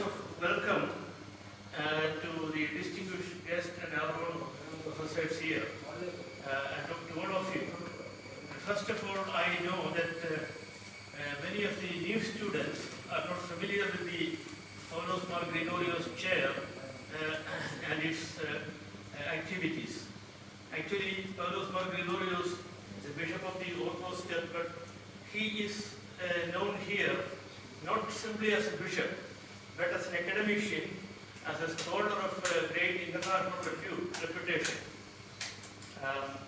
of welcome to the distinguished guest and our own professors here, and to all of you. First of all, I know that many of the new students are not familiar with the Paulos Gregorios chair and its activities. Actually, Paulos Gregorios is the Bishop of the Orthodox Church, but he is known here not simply as a bishop, but as an academician, as a scholar of great international reputation.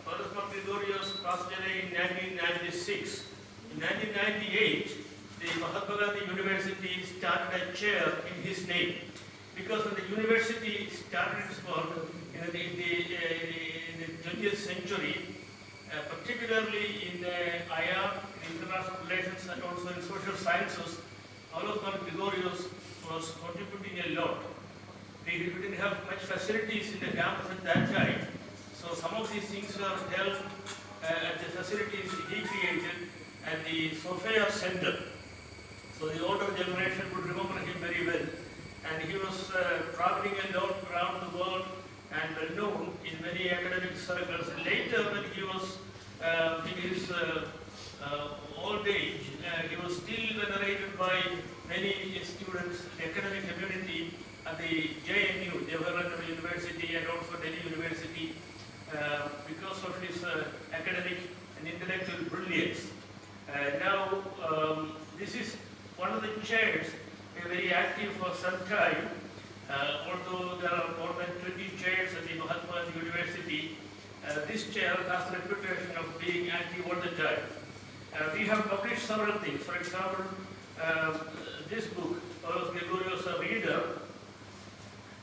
Paulos Gregorios passed away in 1996. In 1998, the Mahatma Gandhi University started a chair in his name, because when the university started its work in the 20th century, particularly in IR, in international relations, and also in social sciences, Paulos Gregorios was contributing a lot. We didn't have much facilities in the campus at that time, so some of these things were held at the facilities he created at the Sophia Center. So the older generation would remember him very well. And he was traveling a lot around the world and well known in many academic circles. Later, when he was in his old age, he was still venerated by many students, the academic community at the JNU, Jawaharlal University, and also Delhi University, because of his academic and intellectual brilliance. Now, this is one of the chairs, very active for some time, although there are more than 20 chairs at the Mahatma Gandhi University. This chair has the reputation of being active all the time. We have published several things. For example, this book, Paulos Gregorios, a Reader,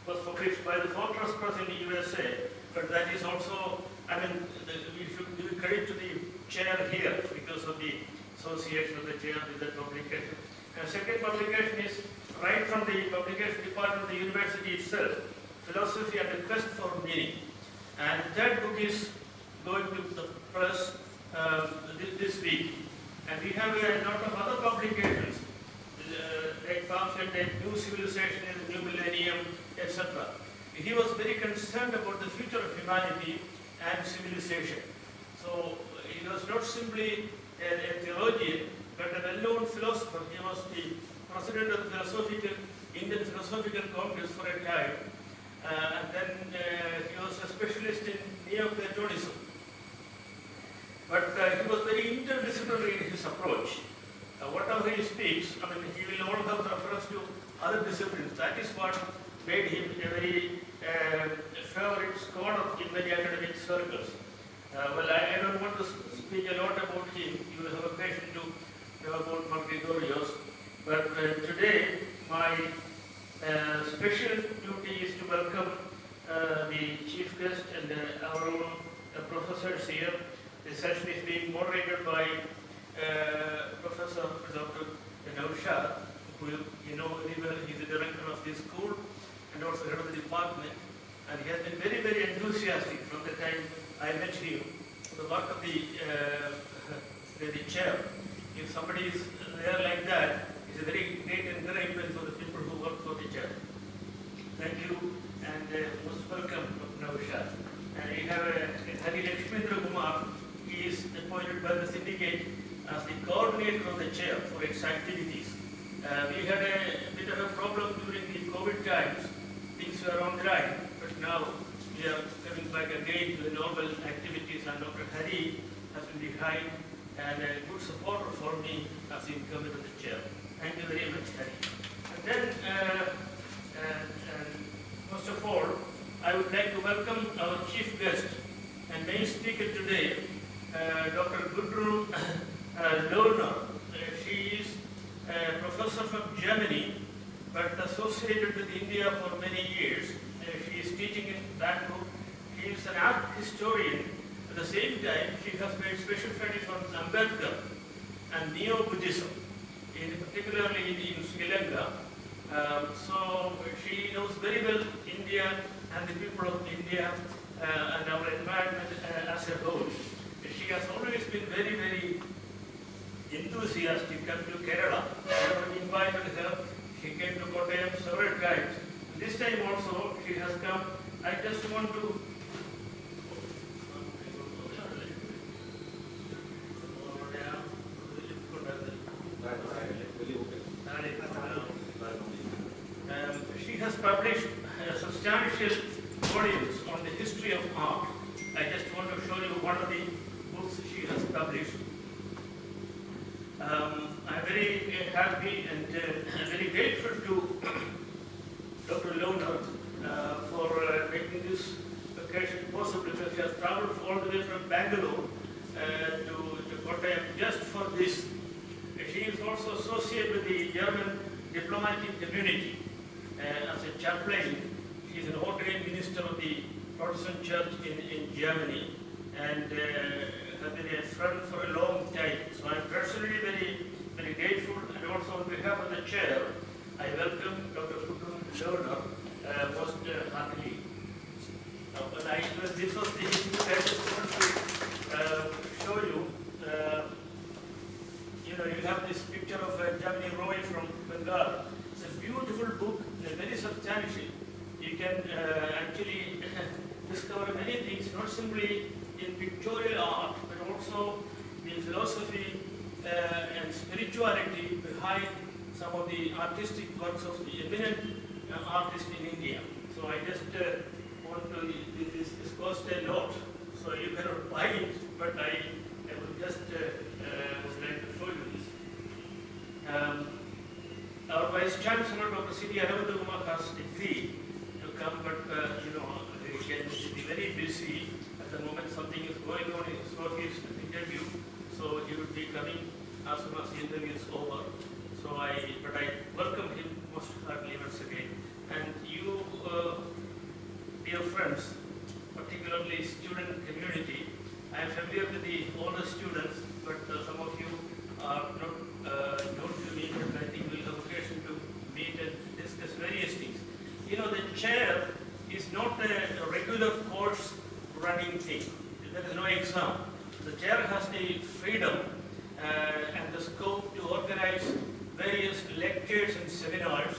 was published by the Fortress Press in the USA, but that is also, we should give credit to the chair here because of the association of the chair with that publication. And second publication is right from the publication department of the university itself, Philosophy and the Quest for Meaning. And that book is going to the press this week. And we have a lot of other publications, like pamphlet, like New Civilization in the New Millennium, etc. He was very concerned about the future of humanity and civilization. So he was not simply a theologian, but a well-known philosopher. He was the president of the Indian Philosophical Congress for a time. And then he was a specialist in Neoplatonism. But he was very interdisciplinary in his approach. Whatever he speaks, he will all have reference to other disciplines. That is what made him a very favorite scholar in many academic circles. Well, I don't want to speak a lot about him. You will have occasion to know about Gregorios. But today, my special duty is to welcome the chief guest and our own professors here. This session is being moderated by Professor Dr. Naushad, who you know very well. He's the director of this school and also head of the department. And he has been very, very enthusiastic from the time I met him for the work of the chair. If somebody is there like that, it's a very great encouragement for the people who work for the chair. Thank you and most welcome, Dr. Naushad. And we have Hari Lakshmendra Kumar. He is appointed by the syndicate as the coordinator of the chair for its activities. We had a bit of a problem during the COVID times. Things were on track, but now we are coming back again to the normal activities, and Dr. Hari has been behind and a good supporter for me as the incumbent of the chair. Thank you very much, Hari. And then, most of all, I would like to welcome our chief guest and main speaker today, Dr. Gudrun Loewner. She is a professor from Germany, but associated with India for many years. She is teaching in Bangalore. She is an art historian. At the same time, she has made special studies on Ambedkar and Neo-Buddhism, particularly in Sri Lanka. So she knows very well India and the people of India and our environment as a whole. She has always been very, very enthusiastic to come to Kerala. We have invited her. She She came to Kottayam several times. This time also she has come. I just want to she has published substantial volumes on the history of art. I just want to show you one of the books she has published. I'm very happy and very grateful to Dr. Loewner for making this occasion possible, because she has traveled all the way from Bangalore to Kottayam just for this. She is also associated with the German diplomatic community as a chaplain. She is an ordained minister of the Protestant Church in Germany, and has been a friend for a long time. So I'm personally very grateful, and also on behalf of the chair, I welcome Dr. Gudrun Loewner most heartily. This was the issue I just want to show you. You have this picture of Jamini Roy from Bengal. It's a beautiful book, very substantial. You can actually discover many things, not simply in pictorial art, but also the philosophy and spirituality behind some of the artistic works of the eminent artists in India. So I just want to, this cost a lot, so you cannot buy it, but I would just would like to show you this. Our Vice Chancellor, Dr. C.D. Aravindakumar, has agreed to come, but he can be very busy at the moment. Something is going on in his interview, so he will be coming as soon as the interview is over. So I welcome him most heartily once again. And you, dear friends, particularly student community, I am familiar with all the students, but some of you are not known to me, but I think we'll have occasion to meet and discuss various things. The chair is not a regular course running thing. There is no exam. The chair has the freedom and the scope to organize various lectures and seminars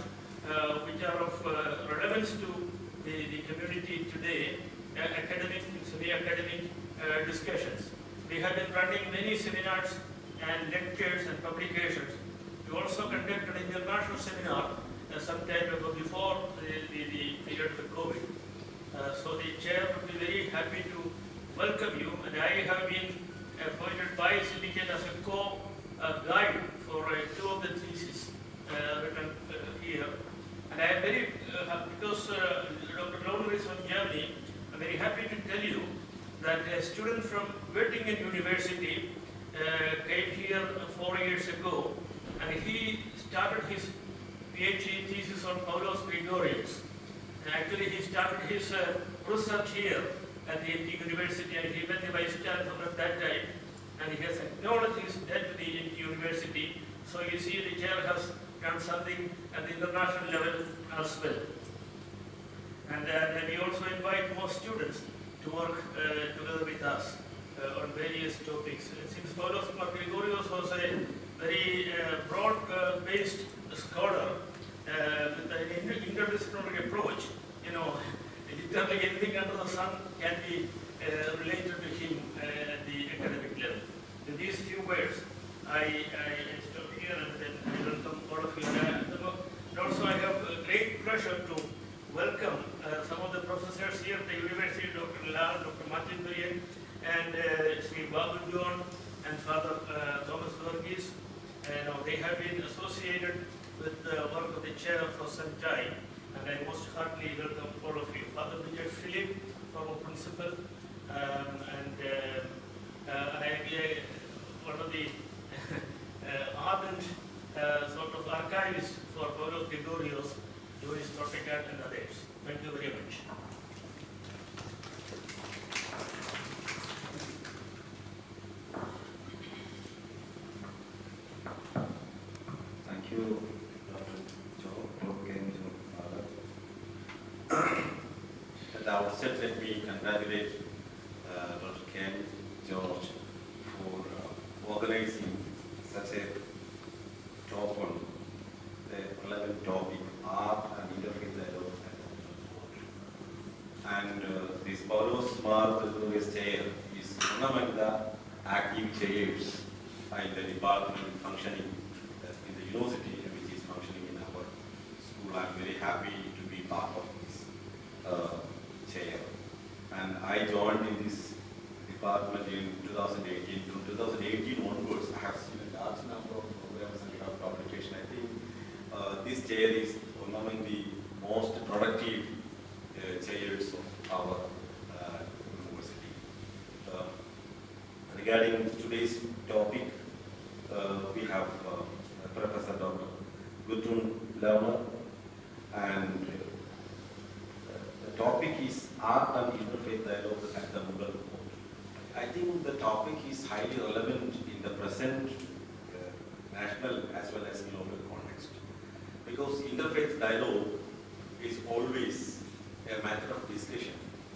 which are of relevance to the community today, academic and semi-academic discussions. We have been running many seminars and lectures and publications. We also conducted an international seminar some time ago before the period of the COVID. So the chair would be very happy to welcome you, and I have been appointed by syndicate as a co-guide for two of the theses written here. And I am very, because Dr. Loewner is from Germany, I'm very happy to tell you that a student from Göttingen University came here 4 years ago, and he started his PhD thesis on Paulos Gregorios. And actually he started his research here at the university, and he met the Vice Chancellor at that time, and he has acknowledged his debt to the university. So you see, the chair has done something at the international level as well. And we also invite more students to work together with us on various topics. Since Paulos Gregorios was a very broad-based scholar with an interdisciplinary approach, literally anything under the sun can be related to him at the academic level. With these few words, I stop here, and then I welcome all of you. And also I have a great pleasure to welcome some of the professors here at the university, Dr. Lal, Dr. Martin Durian, and Sri Babu John and Father Thomas Verghese. They have been associated with the work of the chair for some time, and I most heartily welcome all of you. Father Bridget Philip, former principal, and I be one of the ardent sort of archivists for Paulos Gregorios, Joyce Tortecat, and others. Thank you very much. Thank you, Dr. Joe. At the outset, let me congratulate Dr. Ken George for organizing such a talk on the relevant topic and this Paulos Gregorios chair is one among the active chairs in the department functioning in the university, which is functioning in our school. I am very happy to be part of this chair. And I joined in this department in 2018. From 2018 onwards, I have seen a large number of programs and publication. I think this chair is one among the most productive chairs of our university. Regarding today's topic, we have Professor Dr. Gudrun Loewner, and the topic is Art and Interfaith Dialogue at the Mughal Court. I think the topic is highly relevant in the present national as well as global context, because interfaith dialogue is always a matter of discussion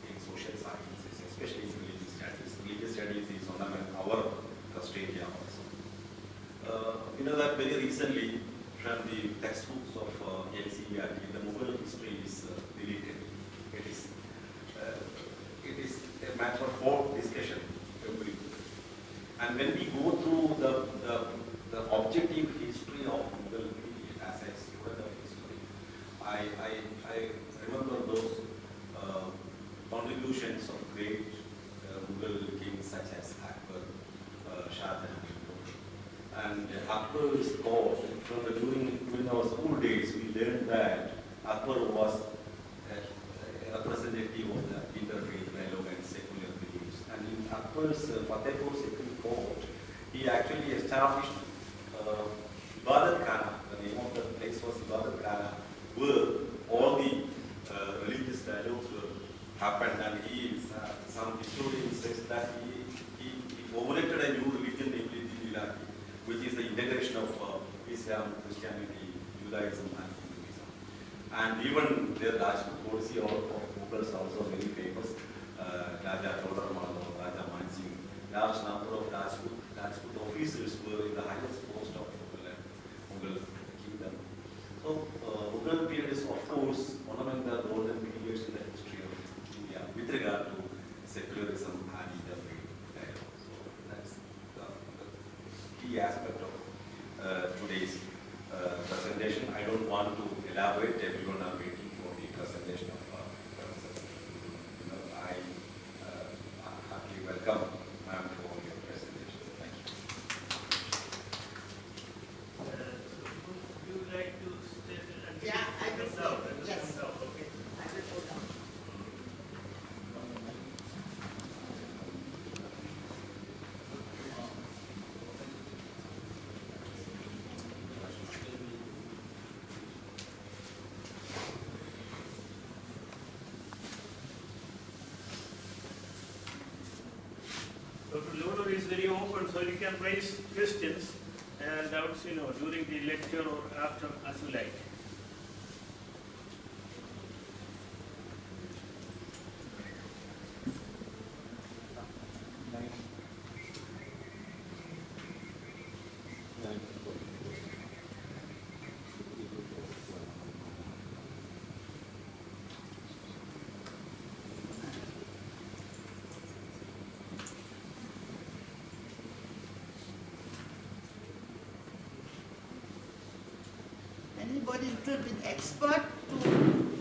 in social sciences, especially in religious studies. Religious studies is one of our trust area also. You know that very recently from the textbooks of NCERT, the Mughal history is deleted. It is a matter for discussion every day. And when we go through the objective history of Mughal period as a student of history, I remember those contributions of great Mughal kings such as Akbar, Shah Jahan. And Akbar's court, during our school days, we learned that Akbar was a representative of the interfaith dialogue and secular beliefs. And in Akbar's Fatehpur Secular Court, he actually established Ibadat Khana. The name of the place was Ibadat Khana, where all the religious dialogues were happened. And some historian says that he formulated a new religion, namely the Ilaki, which is the integration of Islam, Christianity, Judaism, and Hinduism. And even their Rajput policy of Mughals also very famous. Raja Todarmal or Raja Mansingh, large number of Rajput officers were in the highest post of Mughal kingdom. So Mughal period is of course one among the golden periods in the history of India with regard to secularism and interfaith dialogue. So that's the key aspect of today's presentation. I don't want to elaborate. Everyone are waiting for the presentation of Professor. I happily welcome ma'am for your presentation. Thank you. Would you like to state and Yeah, I will come down? yes. Come down, okay. I will go down. Dr. Loewner is very open, so you can raise questions and doubts, during the lecture or after, as you like. Anybody little bit expert to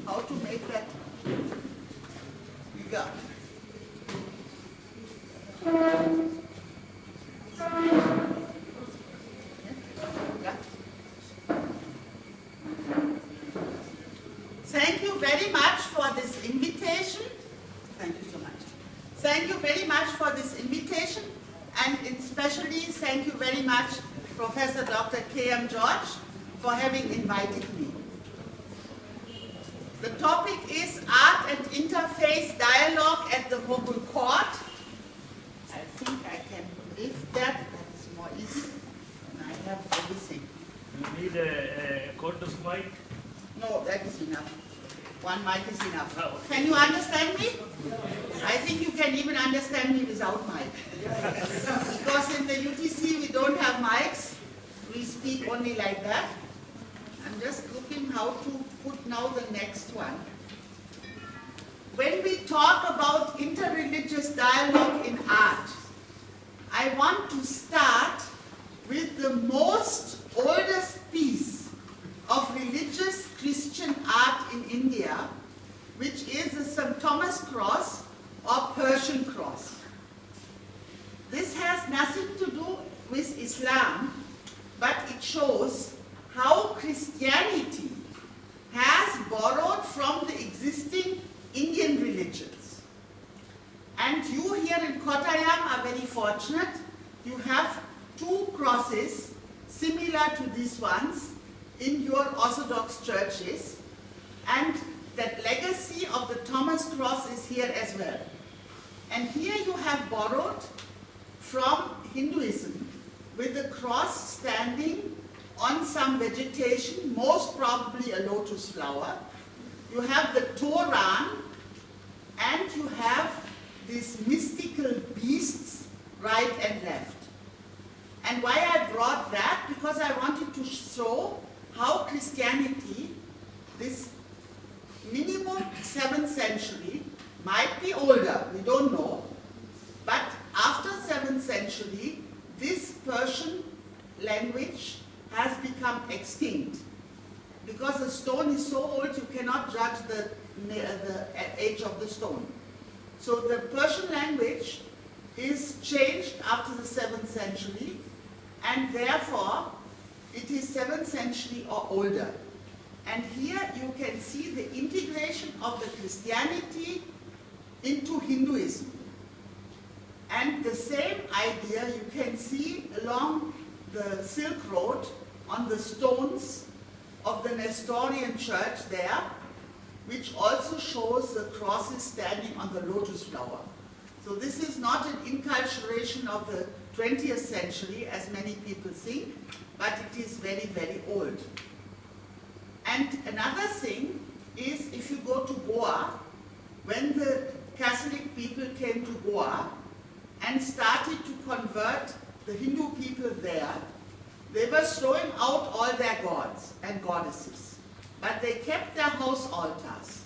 how to make that bigger? Yeah. Thank you very much for this invitation. Thank you so much. Thank you very much for this invitation, and especially thank you very much, Professor Dr. K.M. George, for having invited me. The topic is Art and Interfaith Dialogue at the Mughal Court. I think I can lift that. That's more easy. And I have everything. You need a cordless mic? No, that is enough. One mic is enough. Oh, okay. Can you understand me? I think you can even understand me without mic. Because in the UTC we don't have mics. We speak only like that. I'm just looking how to put now the next one. when we talk about interreligious dialogue in art, I want to start with the most oldest piece of religious Christian art in India, which is the St. Thomas cross or Persian cross. This has nothing to do with Islam, but it shows how Christianity has borrowed from the existing Indian religions. And you here in Kottayam are very fortunate. You have two crosses similar to these ones in your Orthodox churches, and that legacy of the Thomas cross is here as well. And here you have borrowed from Hinduism with the cross standing on some vegetation, most probably a lotus flower. You have the Torah, and you have these mystical beasts right and left. And why I brought that? Because I wanted to show how Christianity, this minimum 7th century, might be older, we don't know, but after 7th century, this Persian language has become extinct. Because the stone is so old, you cannot judge the age of the stone. So the Persian language is changed after the 7th century, and therefore it is 7th century or older. And here you can see the integration of the Christianity into Hinduism. And the same idea you can see along the Silk Road on the stones of the Nestorian church there, which also shows the crosses standing on the lotus flower. So this is not an inculturation of the 20th century, as many people think, but it is very, very old. And another thing is, if you go to Goa, when the Catholic people came to Goa and started to convert the Hindu people there, they were throwing out all their gods and goddesses. But they kept their house altars,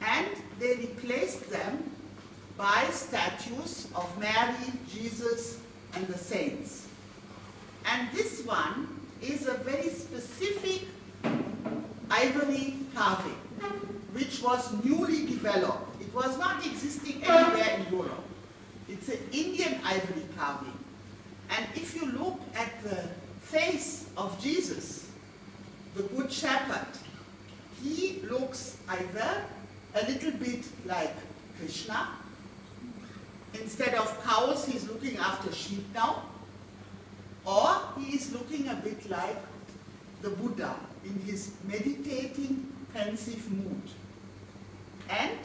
and they replaced them by statues of Mary, Jesus, and the saints. And this one is a very specific ivory carving, which was newly developed. It was not existing anywhere in Europe. It's an Indian ivory carving. And if you look at the face of Jesus, the Good Shepherd, he looks either a little bit like Krishna. Instead of cows, he's looking after sheep now. Or he is looking a bit like the Buddha in his meditating, pensive mood. And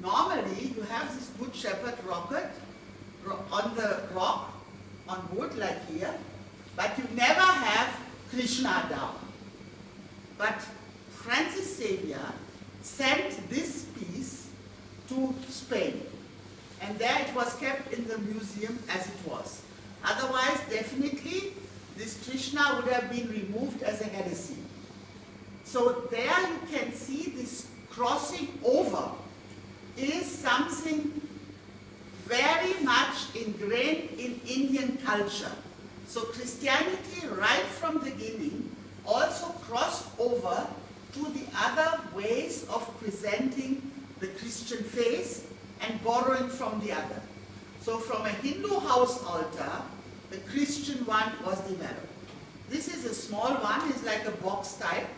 normally you have this Good Shepherd rocket on the rock, on wood like here, but you never have Krishna down. But Francis Xavier sent this piece to Spain, and there it was kept in the museum as it was. Otherwise, definitely, this Krishna would have been removed as a heresy. So there you can see this crossing over is something very much ingrained in Indian culture. So Christianity, right from the beginning, also crossed over to the other ways of presenting the Christian faith and borrowing from the other. So from a Hindu house altar, the Christian one was developed. This is a small one, it's like a box type,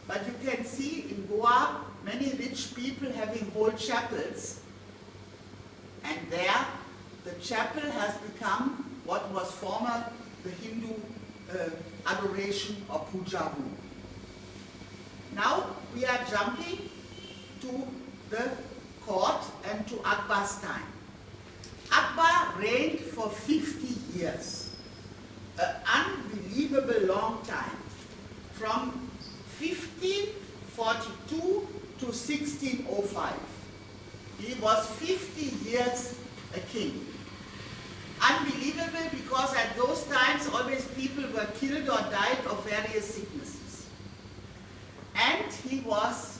but you can see in Goa, many rich people having whole chapels, and there the chapel has become what was former the Hindu adoration or puja room. Now we are jumping to the court and to Akbar's time. Akbar reigned for 50 years, an unbelievable long time, from 1542 to 1605. He was 50 years a king. Unbelievable, because at those times always people were killed or died of various sicknesses. And he was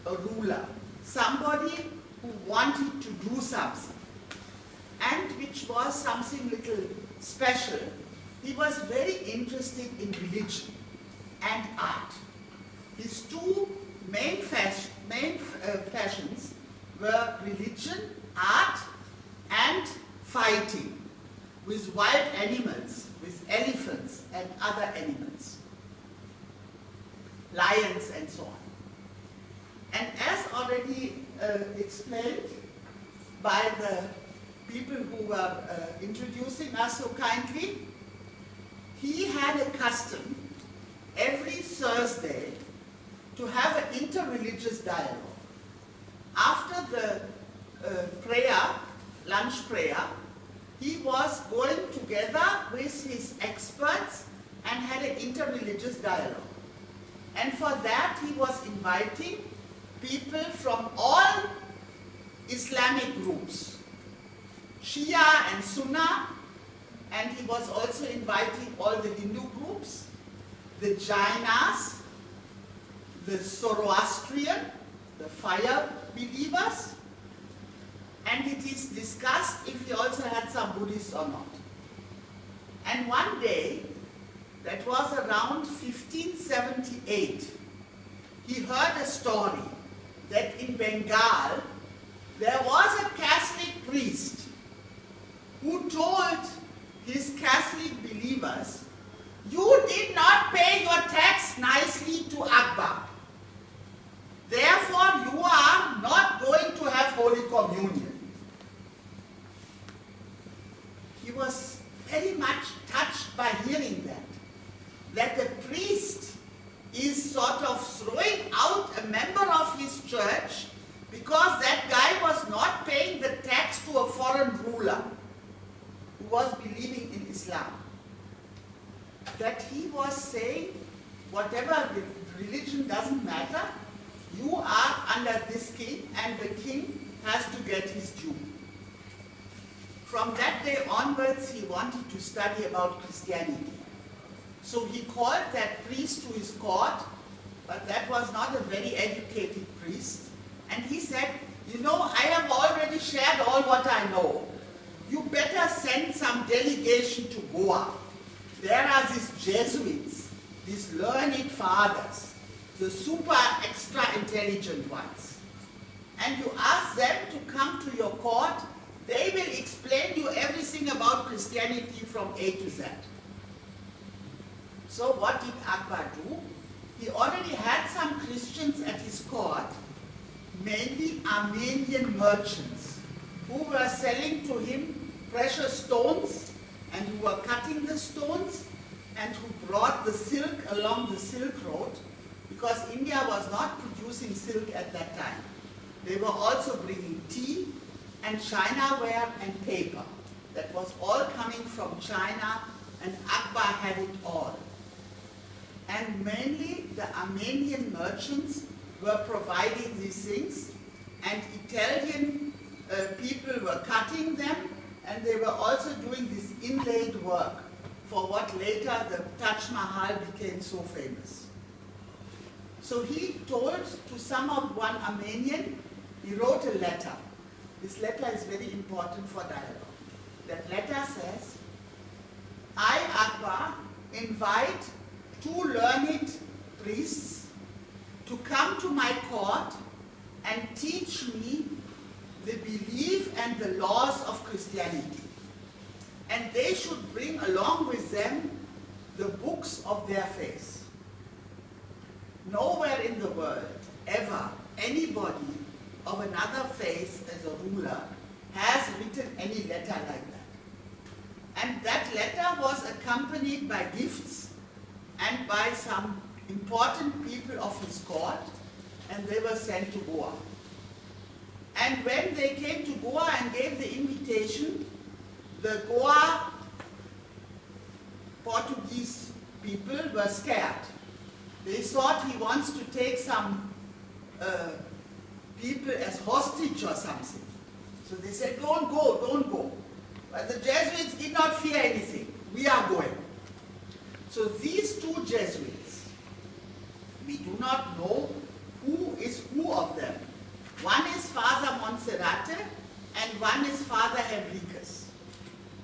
a ruler, somebody who wanted to do something, and which was something little special. He was very interested in religion and art. His two main passions were religion, art, and fighting with wild animals, with elephants and other animals, lions and so on. And as already explained by the people who were introducing us so kindly, he had a custom every Thursday to have an interreligious dialogue. After the lunch prayer, he was going together with his experts and had an interreligious dialogue. And for that, he was inviting people from all Islamic groups, Shia and Sunnah, and he was also inviting all the Hindu groups, the Jainas, the Zoroastrian, the fire believers, and it is discussed if he also had some Buddhists or not. And one day, that was around 1578, he heard a story that in Bengal there was a Catholic priest who told his Catholic believers, "You did not pay your tax nicely to Akbar. Therefore, you are not going to have Holy Communion." He was very much touched by hearing that the priest is sort of throwing out a member of his church because that guy was not paying the tax to a foreign ruler who was believing in Islam. That he was saying, whatever religion doesn't matter, you are under this king and the king has to get his due. From that day onwards, he wanted to study about Christianity. So he called that priest to his court, but that was not a very educated priest. And he said, "You know, I have already shared all what I know. You better send some delegation to Goa. There are these Jesuits, these learned fathers, the super extra intelligent ones. And you ask them to come to your court. They will explain you everything about Christianity from A to Z." So what did Akbar do? He already had some Christians at his court, mainly Armenian merchants, who were selling to him precious stones and who were cutting the stones and who brought the silk along the Silk Road, because India was not producing silk at that time. They were also bringing tea and Chinaware and paper. That was all coming from China, and Akbar had it all. And mainly the Armenian merchants were providing these things, and Italian people were cutting them, and they were also doing this inlaid work for what later the Taj Mahal became so famous. So he told to one Armenian, he wrote a letter. This letter is very important for dialogue. That letter says, "I, Akbar, invite 2 learned priests to come to my court and teach me the belief and the laws of Christianity. And they should bring along with them the books of their faith." Nowhere in the world, ever, anybody of another faith as a ruler has written any letter like that. And that letter was accompanied by gifts and by some important people of his court, and they were sent to Goa. And when they came to Goa and gave the invitation, the Goa Portuguese people were scared. They thought he wants to take some people as hostage or something. So they said, "Don't go, don't go." But the Jesuits did not fear anything. "We are going." So these 2 Jesuits, we do not know who is who of them. One is Father Montserrat. one is Father Henricus.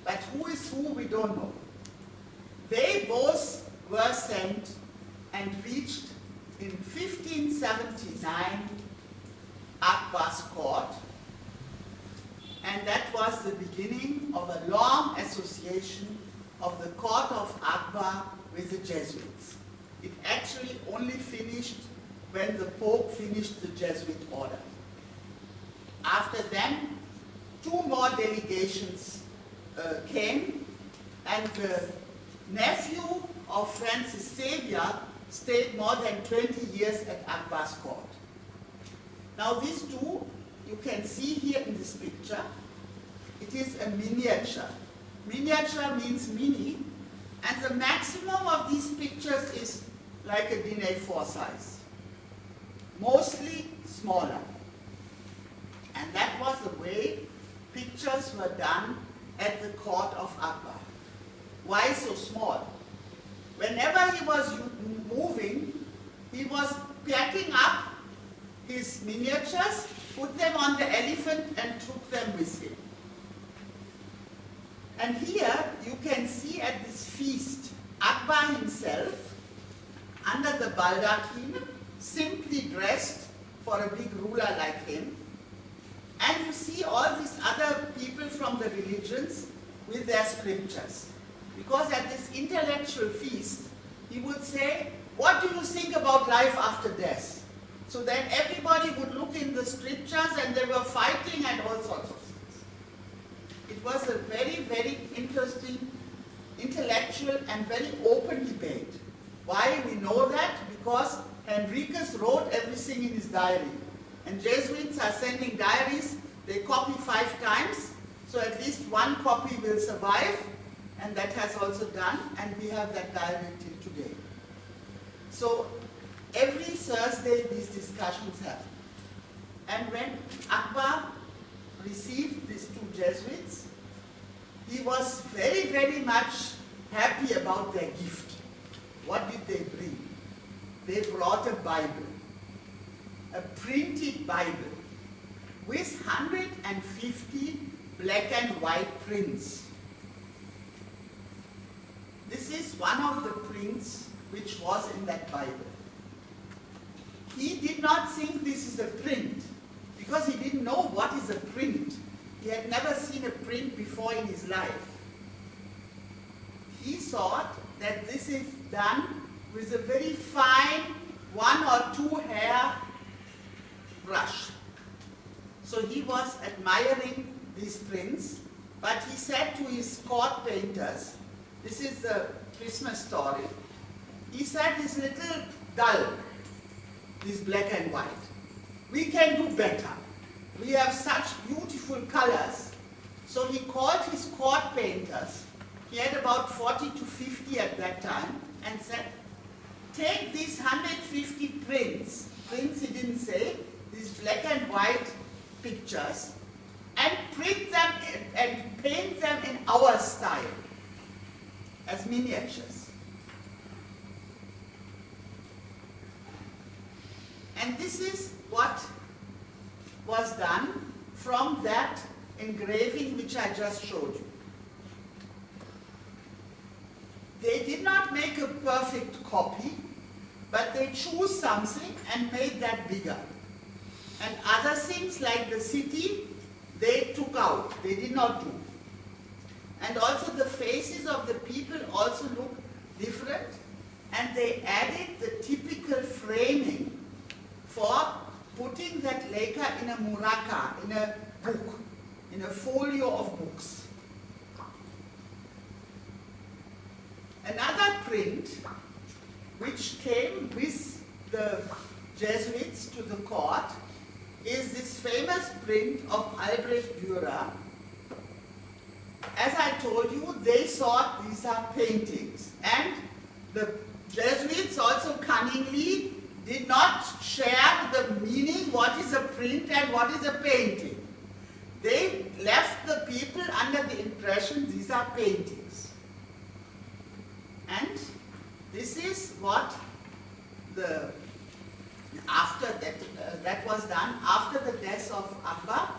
But who is who, we don't know. They both were sent and reached in 1579 Akbar's court, and that was the beginning of a long association of the court of Akbar with the Jesuits. It actually only finished when the Pope finished the Jesuit order. After them, 2 more delegations came, and the nephew of Francis Xavier stayed more than 20 years at Akbar's court. Now these two, you can see here in this picture, it is a miniature. Miniature means mini, and the maximum of these pictures is like a DIN A4 size, mostly smaller. And that was the way pictures were done at the court of Akbar. Why so small? Whenever he was moving, he was packing up his miniatures, put them on the elephant and took them with him. And here you can see at this feast, Akbar himself, under the baldachin, simply dressed for a big ruler like him. And you see all these other people from the religions with their scriptures. Because at this intellectual feast, he would say, what do you think about life after death? So then everybody would look in the scriptures and they were fighting and all sorts of things. It was a very, very interesting, intellectual and very open debate. Why we know that? Because Henricus wrote everything in his diary. And Jesuits are sending diaries, they copy 5 times, so at least 1 copy will survive, and that has also done, and we have that diary till today. So every Thursday these discussions happen. And when Akbar received these 2 Jesuits, he was very, very much happy about their gift. What did they bring? They brought a Bible. A printed Bible with 150 black and white prints. This is one of the prints which was in that Bible. He did not think this is a print because he didn't know what is a print. He had never seen a print before in his life. He thought that this is done with a very fine 1 or 2 hair brush. So he was admiring these prints, but he said to his court painters, this is the Christmas story, he said, it's little dull, this black and white. We can do better. We have such beautiful colors. So he called his court painters, he had about 40 to 50 at that time, and said, take these 150 prints he didn't say, these black and white pictures, and print them and paint them in our style as miniatures. And this is what was done from that engraving which I just showed you. They did not make a perfect copy, but they chose something and made that bigger. And other things like the city, they took out, they did not do. And also the faces of the people also look different, and they added the typical framing for putting that later in a muraka, in a book, in a folio of books. Another print which came with the Jesuits to the court is this famous print of Albrecht Dürer. As I told you, they thought these are paintings, and the Jesuits also cunningly did not share the meaning, what is a print and what is a painting. They left the people under the impression these are paintings. And this is what after that was done after the death of Akbar,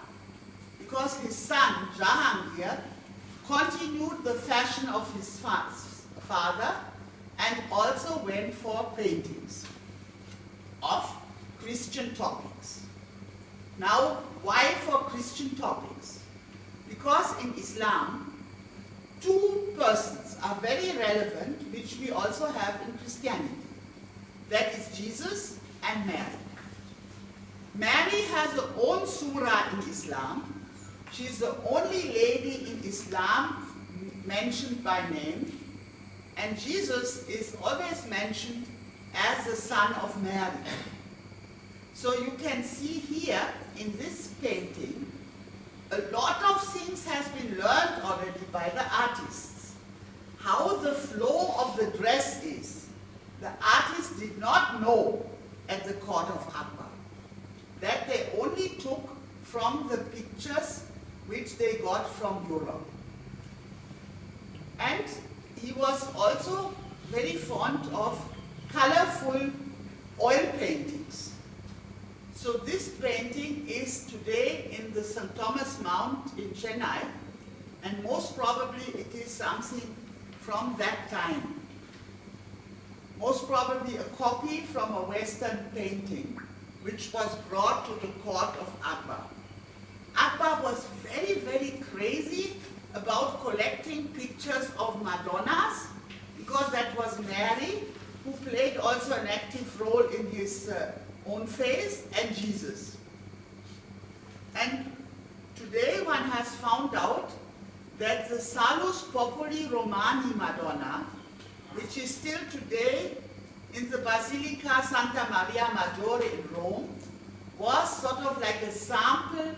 because his son, Jahangir, continued the fashion of his father and also went for paintings of Christian topics. Now, why for Christian topics? Because in Islam, two persons are very relevant, which we also have in Christianity. That is Jesus and Mary. Mary has her own surah in Islam. She is the only lady in Islam mentioned by name. And Jesus is always mentioned as the son of Mary. So you can see here in this painting, a lot of things has been learned already by the artists. How the flow of the dress is, the artists did not know at the court of Akbar. That they only took from the pictures which they got from Europe. And he was also very fond of colorful oil paintings. So this painting is today in the St. Thomas Mount in Chennai, and most probably it is something from that time. Most probably a copy from a Western painting which was brought to the court of Akbar. Akbar was very, very crazy about collecting pictures of Madonnas, because that was Mary, who played also an active role in his own face, and Jesus. And today one has found out that the Salus Populi Romani Madonna, which is still today in the Basilica Santa Maria Maggiore in Rome, was sort of like a sample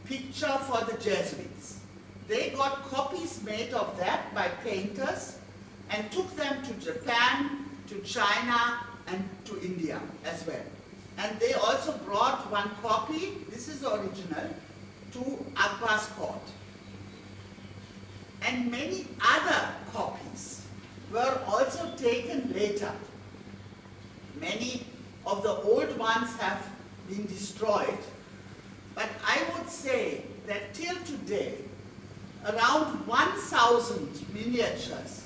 picture for the Jesuits. They got copies made of that by painters and took them to Japan, to China, and to India as well. And they also brought one copy, this is the original, to Akbar's court. And many other copies were also taken later. Many of the old ones have been destroyed, but I would say that till today, around 1,000 miniatures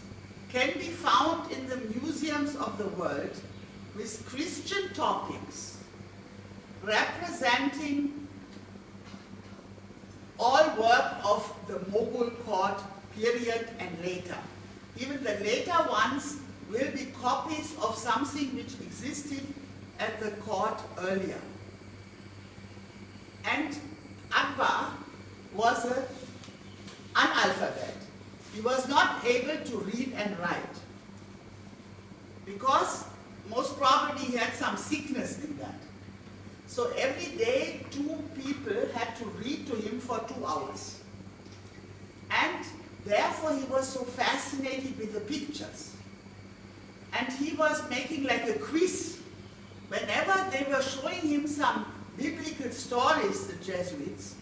can be found in the museums of the world with Christian topics representing all work of the Mughal court period and later. Even the later ones will be copies of something which existed at the court earlier. And Akbar was an analphabet. He was not able to read and write because most probably he had some sickness in that. So every day 2 people had to read to him for 2 hours. And therefore he was so fascinated with the pictures. And he was making like a quiz. Whenever they were showing him some biblical stories, the Jesuits,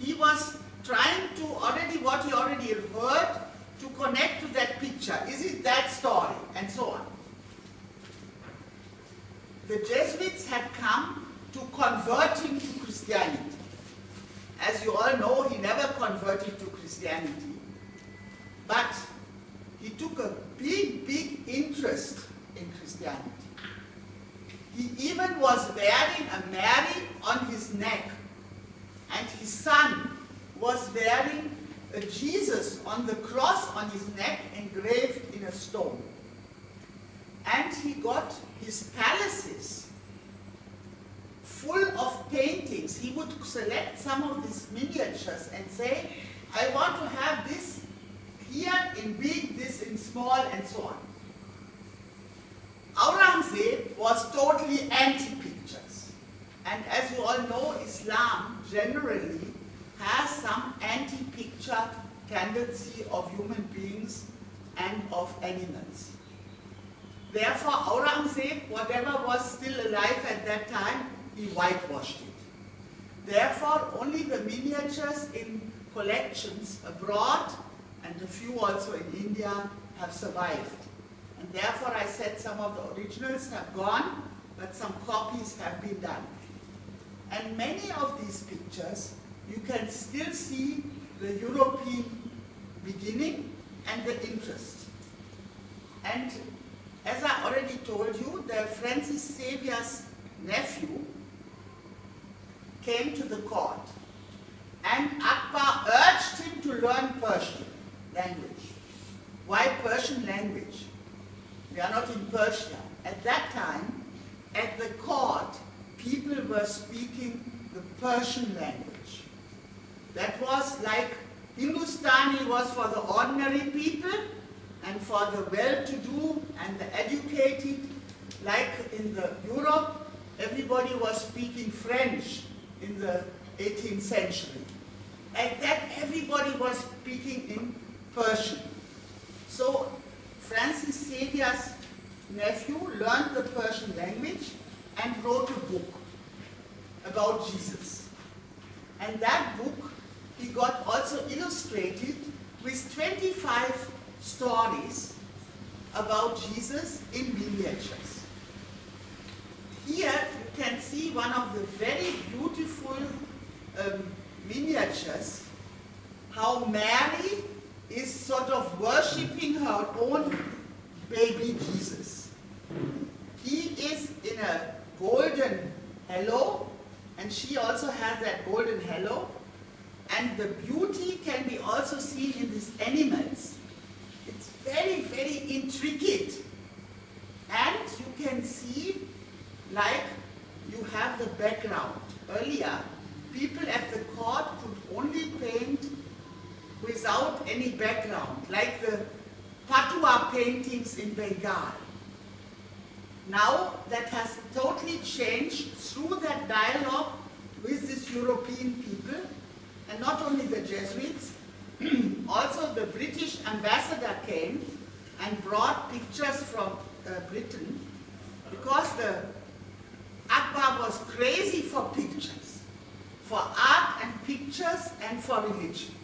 he was trying to what he already heard, to connect to that picture. Is it that story? And so on. The Jesuits had come to convert him to Christianity. As you all know, he never converted to Christianity, but he took a big, big interest in Christianity. He even was wearing a Mary on his neck, and his son was wearing a Jesus on the cross on his neck engraved in a stone. And he got his palaces full of paintings. He would select some of these miniatures and say, I want to have this here in big, this in small, and so on. Aurangzeb was totally anti-pictures. And as you all know, Islam generally has some anti-picture tendency of human beings and of animals. Therefore, Aurangzeb, whatever was still alive at that time, he whitewashed it. Therefore, only the miniatures in collections abroad and a few also in India have survived. And therefore, I said some of the originals have gone, but some copies have been done. And many of these pictures you can still see the European beginning and the interest. And as I already told you, the Francis Xavier's nephew came to the court, and Akbar urged him to learn Persian language. Why Persian language? We are not in Persia. At that time, at the court, people were speaking the Persian language. That was like Hindustani was for the ordinary people and for the well-to-do and the educated. Like in the Europe, everybody was speaking French in the 18th century. At that, everybody was speaking in Persian. So Francis Xavier's nephew learned the Persian language and wrote a book about Jesus. And that book he got also illustrated with 25 stories about Jesus in miniatures. Here you can see one of the very beautiful miniatures, how Mary is sort of worshipping her own baby Jesus. He is in a golden halo, and she also has that golden halo. And the beauty can be also seen in these animals. It's very, very intricate. And you can see, like, you have the background. Earlier, people at the court could only paint without any background, like the Patua paintings in Bengal. Now that has totally changed through that dialogue with these European people, and not only the Jesuits, also the British ambassador came and brought pictures from Britain, because the Akbar was crazy for pictures, for art and pictures and for religion.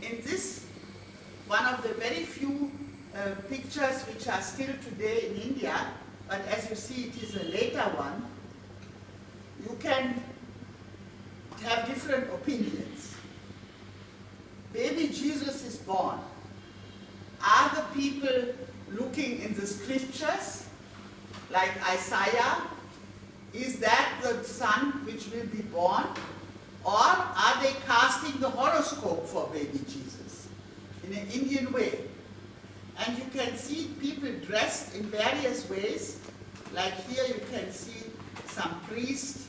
In this, one of the very few pictures which are still today in India, but as you see it is a later one, you can have different opinions. Baby Jesus is born. Are the people looking in the scriptures, like Isaiah? Is that the son which will be born? Or are they casting the horoscope for baby Jesus in an Indian way? And you can see people dressed in various ways. Like here you can see some priest.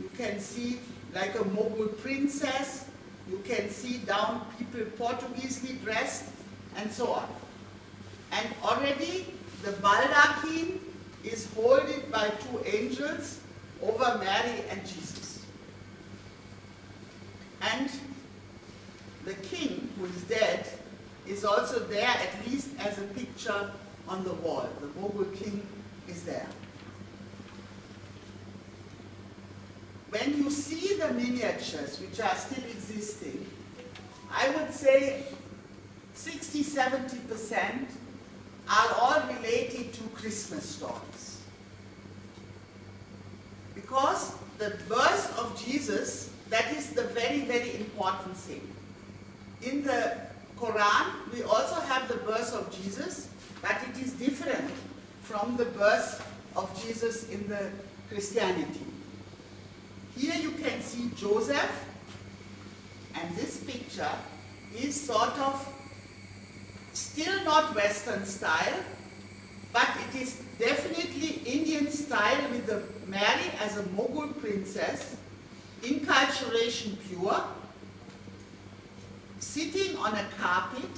You can see like a Mughal princess. You can see down people Portuguesely dressed, and so on. And already the baldachin is holded by two angels over Mary and Jesus. And the king, who is dead, is also there, at least as a picture on the wall. The Mughal king is there. When you see the miniatures, which are still existing, I would say 60–70% are all related to Christmas stories. Because the birth of Jesus, that is the very, very important thing. In the Quran, we also have the birth of Jesus, but it is different from the birth of Jesus in the Christianity. Here you can see Joseph, and this picture is sort of still not Western style, but it is definitely Indian style with the Mary as a Mughal princess, inculturation pure, sitting on a carpet,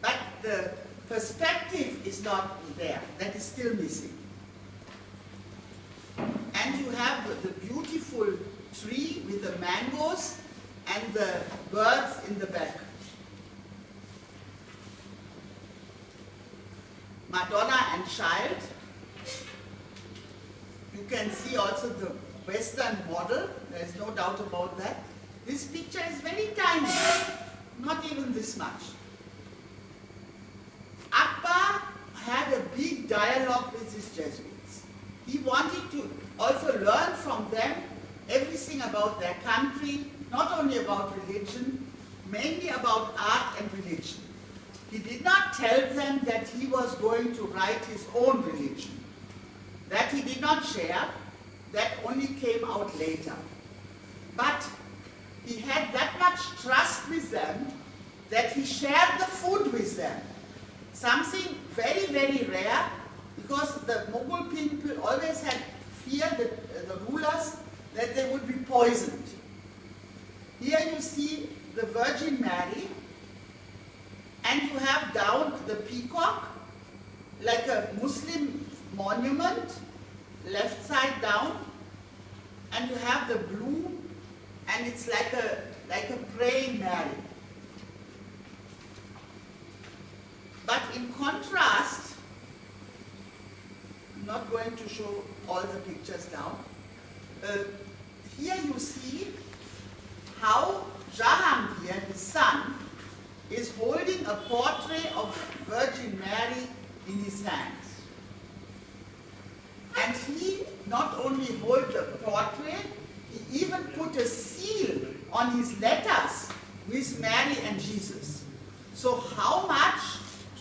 but the perspective is not there, that is still missing. And you have the beautiful tree with the mangoes and the birds in the back. Madonna and Child. You can see also the Western model, there is no doubt about that. This picture is very tiny, not even this much. Akbar had a big dialogue with his Jesuits. He wanted to also learn from them everything about their country, not only about religion, mainly about art and religion. He did not tell them that he was going to write his own religion. That he did not share, that only came out later. But he had that much trust with them that he shared the food with them. Something very, very rare, because the Mughal people always had fear, the rulers, that they would be poisoned. Here you see the Virgin Mary, and you have down the peacock, like a Muslim monument, left side down, and you have the blue, and it's like a praying Mary. But in contrast, I'm not going to show all the pictures now. Here you see how Jahangir, his son, is holding a portrait of Virgin Mary in his hands. And he not only holds the portrait, he even put a seal on his letters with Mary and Jesus. So how much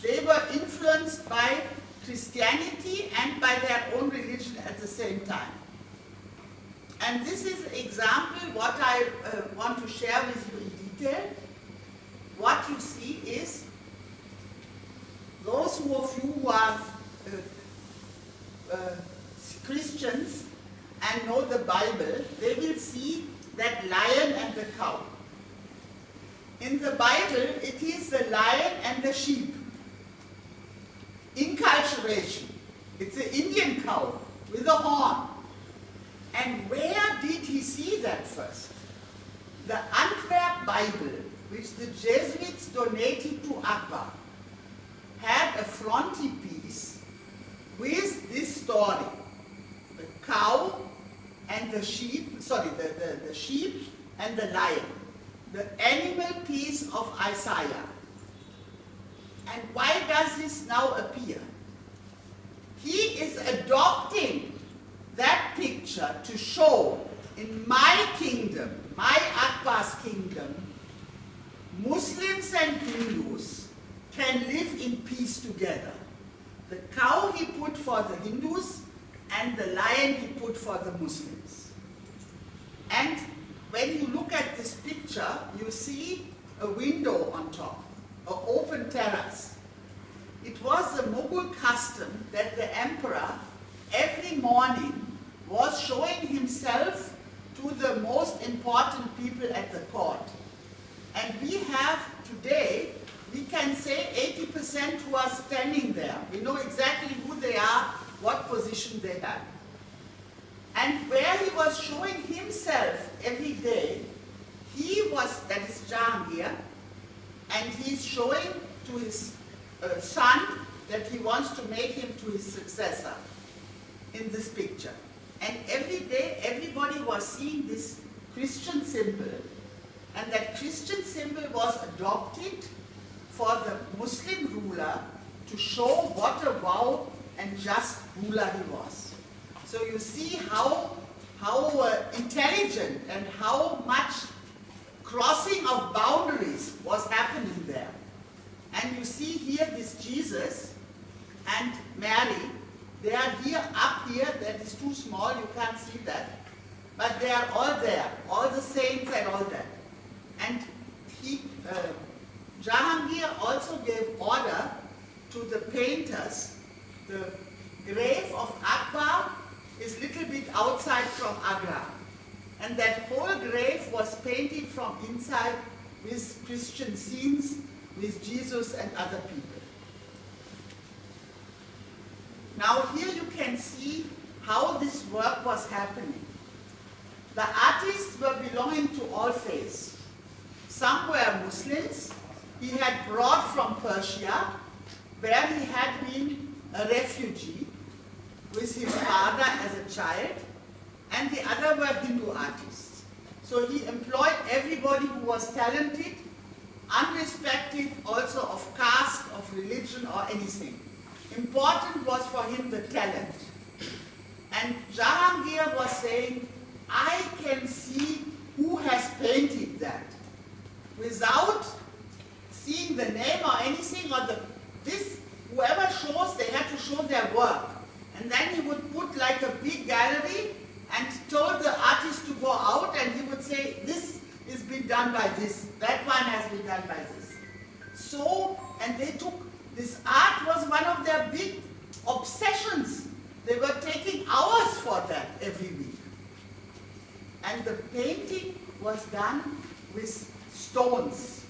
they were influenced by Christianity and by their own religion at the same time. And this is an example what I want to share with you in detail. What you see is those of you who are Christians and know the Bible, they will see that lion and the cow. In the Bible, it is the lion and the sheep. Inculturation. It's an Indian cow with a horn. And where did he see that first? The Antwerp Bible, which the Jesuits donated to Akbar, had a frontispiece with this story. The cow and the sheep, sorry, the sheep and the lion. The animal piece of Isaiah. And why does this now appear? He is adopting that picture to show in my kingdom, my Akbar's kingdom, Muslims and Hindus can live in peace together. The cow he put for the Hindus and the lion he put for the Muslims. And when you look at this picture, you see a window on top, an open terrace. It was the Mughal custom that the emperor every morning was showing himself to the most important people at the court. And we have today, we can say 80% who are standing there. We know exactly who they are, what position they have. And where he was showing himself every day, he was, that is Jahangir, and he's showing to his son that he wants to make him to his successor in this picture. And every day, everybody was seeing this Christian symbol, and that Christian symbol was adopted for the Muslim ruler to show what a wow and just ruler he was. So you see how intelligent and how much crossing of boundaries was happening there. And you see here this Jesus and Mary, they are here, up here, that is too small, you can't see that. But they are all there, all the saints and all that. And Jahangir also gave order to the painters. The grave of Akbar is little bit outside from Agra. And that whole grave was painted from inside with Christian scenes, with Jesus and other people. Now here you can see how this work was happening. The artists were belonging to all faiths. Some were Muslims. He had brought from Persia, where he had been a refugee with his father as a child, and the other were Hindu artists. So he employed everybody who was talented, irrespective also of caste, of religion or anything. Important was for him the talent. And Jahangir was saying, I can see who has painted that. Without seeing the name or anything, or whoever shows, they had to show their work. And then he would put like a big gallery and told the artist to go out, and he would say, this has been done by this, that one has been done by this. So, and they took, this art was one of their big obsessions. They were taking hours for that every week. And the painting was done with stones.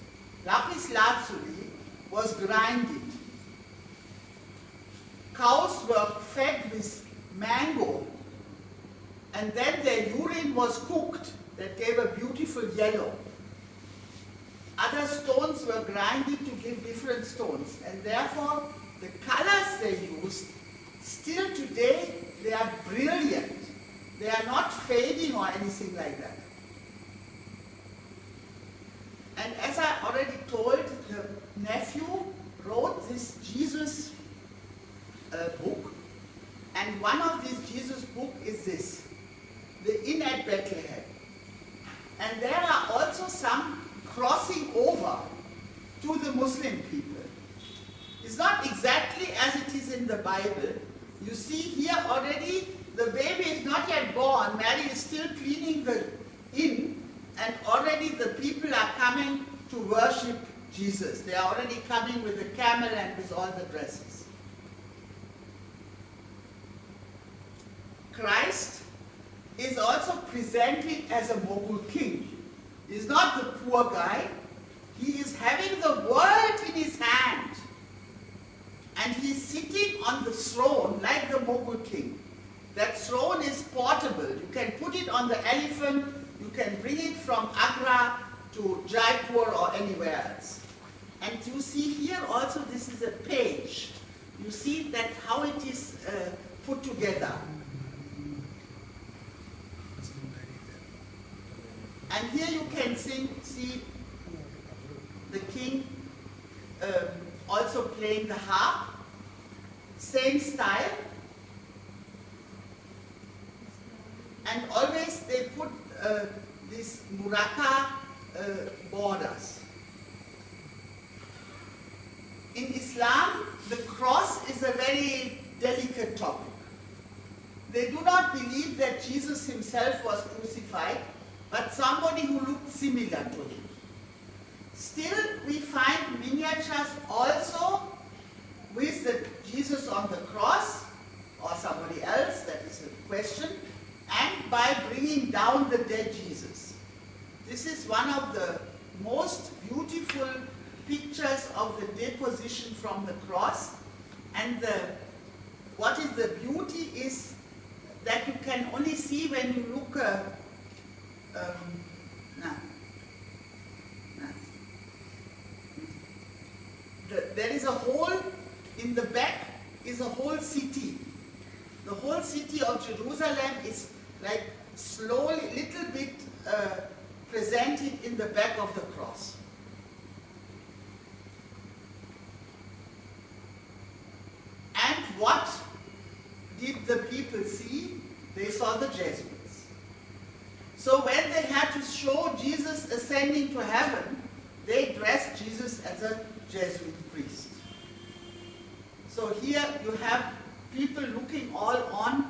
Lapis lazuli was grinded. Cows were fed with mango, and then their urine was cooked. That gave a beautiful yellow. Other stones were grinded to give different stones, and therefore the colors they used, still today, they are brilliant. They are not fading or anything like that. And as I already told, the nephew wrote this Jesus book, and one of these Jesus books is this, the Inn at Bethlehem. And there are also some crossing over to the Muslim people. It's not exactly as it is in the Bible. You see here already, the baby is not yet born, Mary is still cleaning the inn, and already the people are coming to worship Jesus. They are already coming with the camel and with all the dresses. Christ is also presented as a Mughal king. He's not the poor guy. He is having the world in his hand. And he's sitting on the throne like the Mughal king. That throne is portable. You can put it on the elephant. You can bring it from Agra to Jaipur or anywhere else. And you see here also, this is a page. You see that how it is put together. And here you can see the king also playing the harp, same style. And always they put these muraka borders. In Islam, the cross is a very delicate topic. They do not believe that Jesus himself was crucified, but somebody who looked similar to him. Still, we find miniatures also with the Jesus on the cross, or somebody else, that is a question, and by bringing down the dead Jesus. This is one of the most beautiful pictures of the deposition from the cross, and what is the beauty is that you can only see when you look there is a hole in the back, is a whole city. The whole city of Jerusalem is like slowly, little bit presented in the back of the cross. And what did the people see? They saw the Jesuits. So when they had to show Jesus ascending to heaven, they dressed Jesus as a Jesuit priest. So here you have people looking all on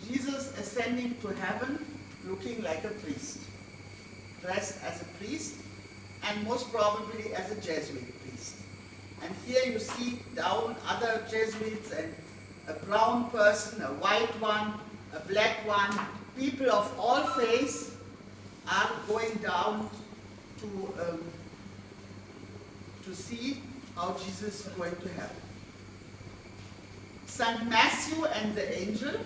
Jesus ascending to heaven, looking like a priest, dressed as a priest, and most probably as a Jesuit priest. And here you see down other Jesuits, and a brown person, a white one, a black one. People of all faiths are going down to see how Jesus is going to heaven. St. Matthew and the angel.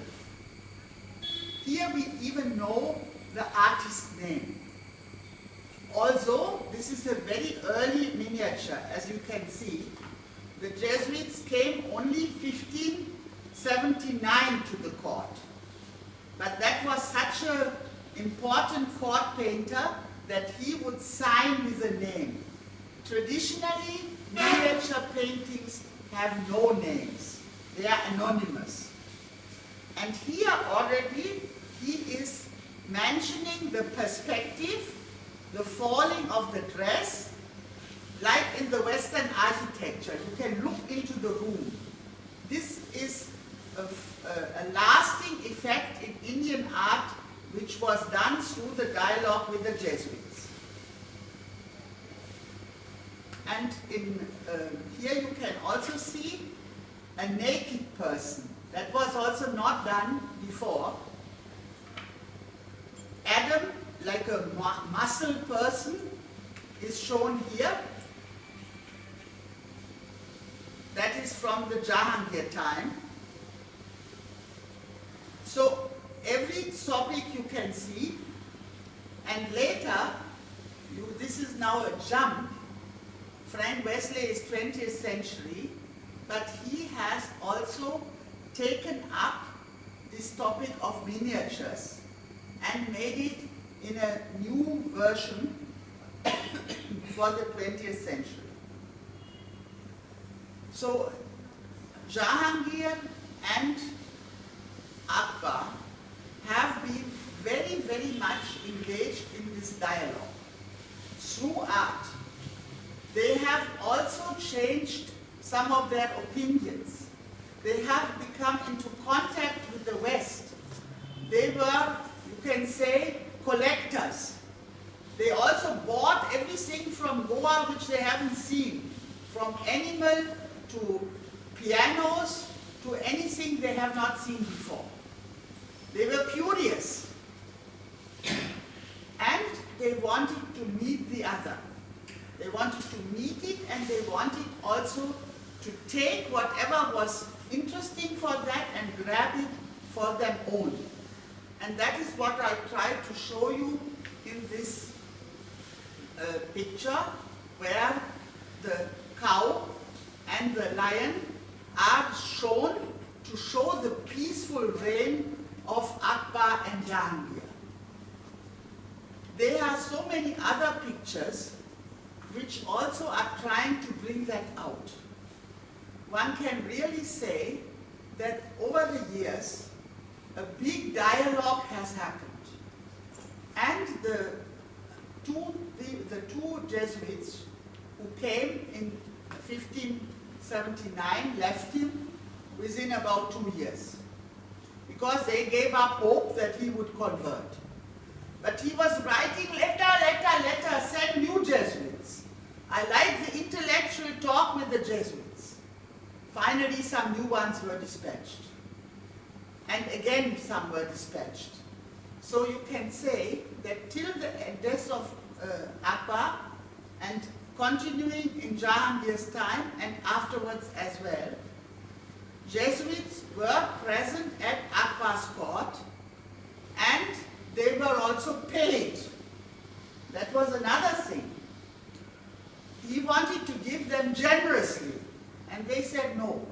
Here we even know the artist's name. Although this is a very early miniature, as you can see, the Jesuits came only 1579 to the court. But that was such an important court painter that he would sign with a name. Traditionally, miniature paintings have no names. They are anonymous. And here already he is mentioning the perspective, the falling of the dress, like in the Western architecture. You can look into the room. This is a lasting effect in Indian art which was done through the dialogue with the Jesuits. And in here you can also see a naked person. That was also not done before. Adam, like a muscle person, is shown here. That is from the Jahangir time. So every topic you can see, and later, this is now a jump. Frank Wesley is 20th century, but he has also taken up this topic of miniatures and made it in a new version for the 20th century. So Jahangir and Akbar have been very, very much engaged in this dialogue through art. They have also changed some of their opinions. They have become into contact with the West. They were, you can say, collectors. They also bought everything from Goa which they haven't seen, from animal to pianos to anything they have not seen before. They were curious and they wanted to meet the other. They wanted to meet it, and they wanted also to take whatever was interesting for that and grab it for their own. And that is what I tried to show you in this picture, where the cow and the lion are shown to show the peaceful reign of Akbar and Jahangir. There are so many other pictures which also are trying to bring that out. One can really say that over the years, a big dialogue has happened. And the two Jesuits who came in 1579 left him within about 2 years, because they gave up hope that he would convert. But he was writing letter, send new Jesuits. I like the intellectual talk with the Jesuits. Finally, some new ones were dispatched. And again, some were dispatched. So you can say that till the death of Akbar, and continuing in Jahangir's time and afterwards as well, Jesuits were present at Akbar's court, and they were also paid. That was another thing. He wanted to give them generously, and they said no.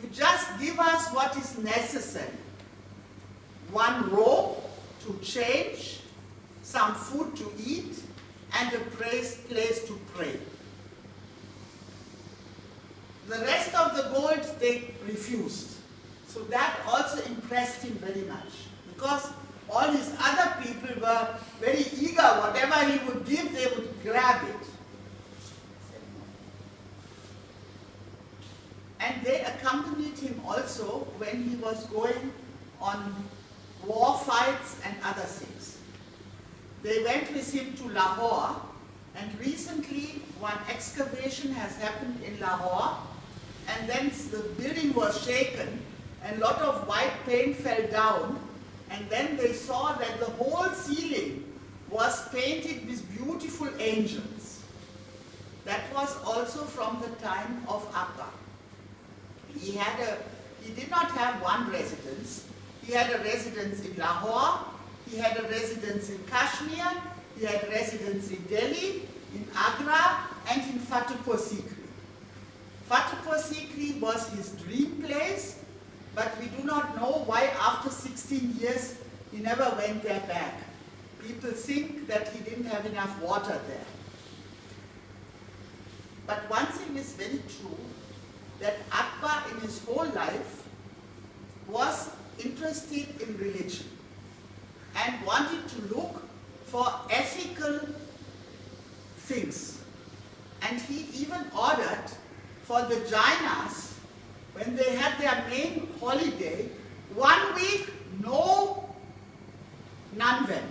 You just give us what is necessary. One robe to change, some food to eat, and a place to pray. The rest of the gold they refused. So that also impressed him very much, because all his other people were very eager. Whatever he would give, they would grab it. And they accompanied him also when he was going on war fights and other things. They went with him to Lahore, and recently one excavation has happened in Lahore, and then the building was shaken and a lot of white paint fell down, and then they saw that the whole ceiling was painted with beautiful angels. That was also from the time of Akbar. He did not have one residence. He had a residence in Lahore, he had a residence in Kashmir, he had a residence in Delhi, in Agra, and in Fatehpur Sikri. Fatehpur Sikri was his dream place, but we do not know why after 16 years he never went there back. People think that he didn't have enough water there. But one thing is very true, that Akbar in his whole life was interested in religion and wanted to look for ethical things. And he even ordered for the Jainas, when they had their main holiday, 1 week no non-veg.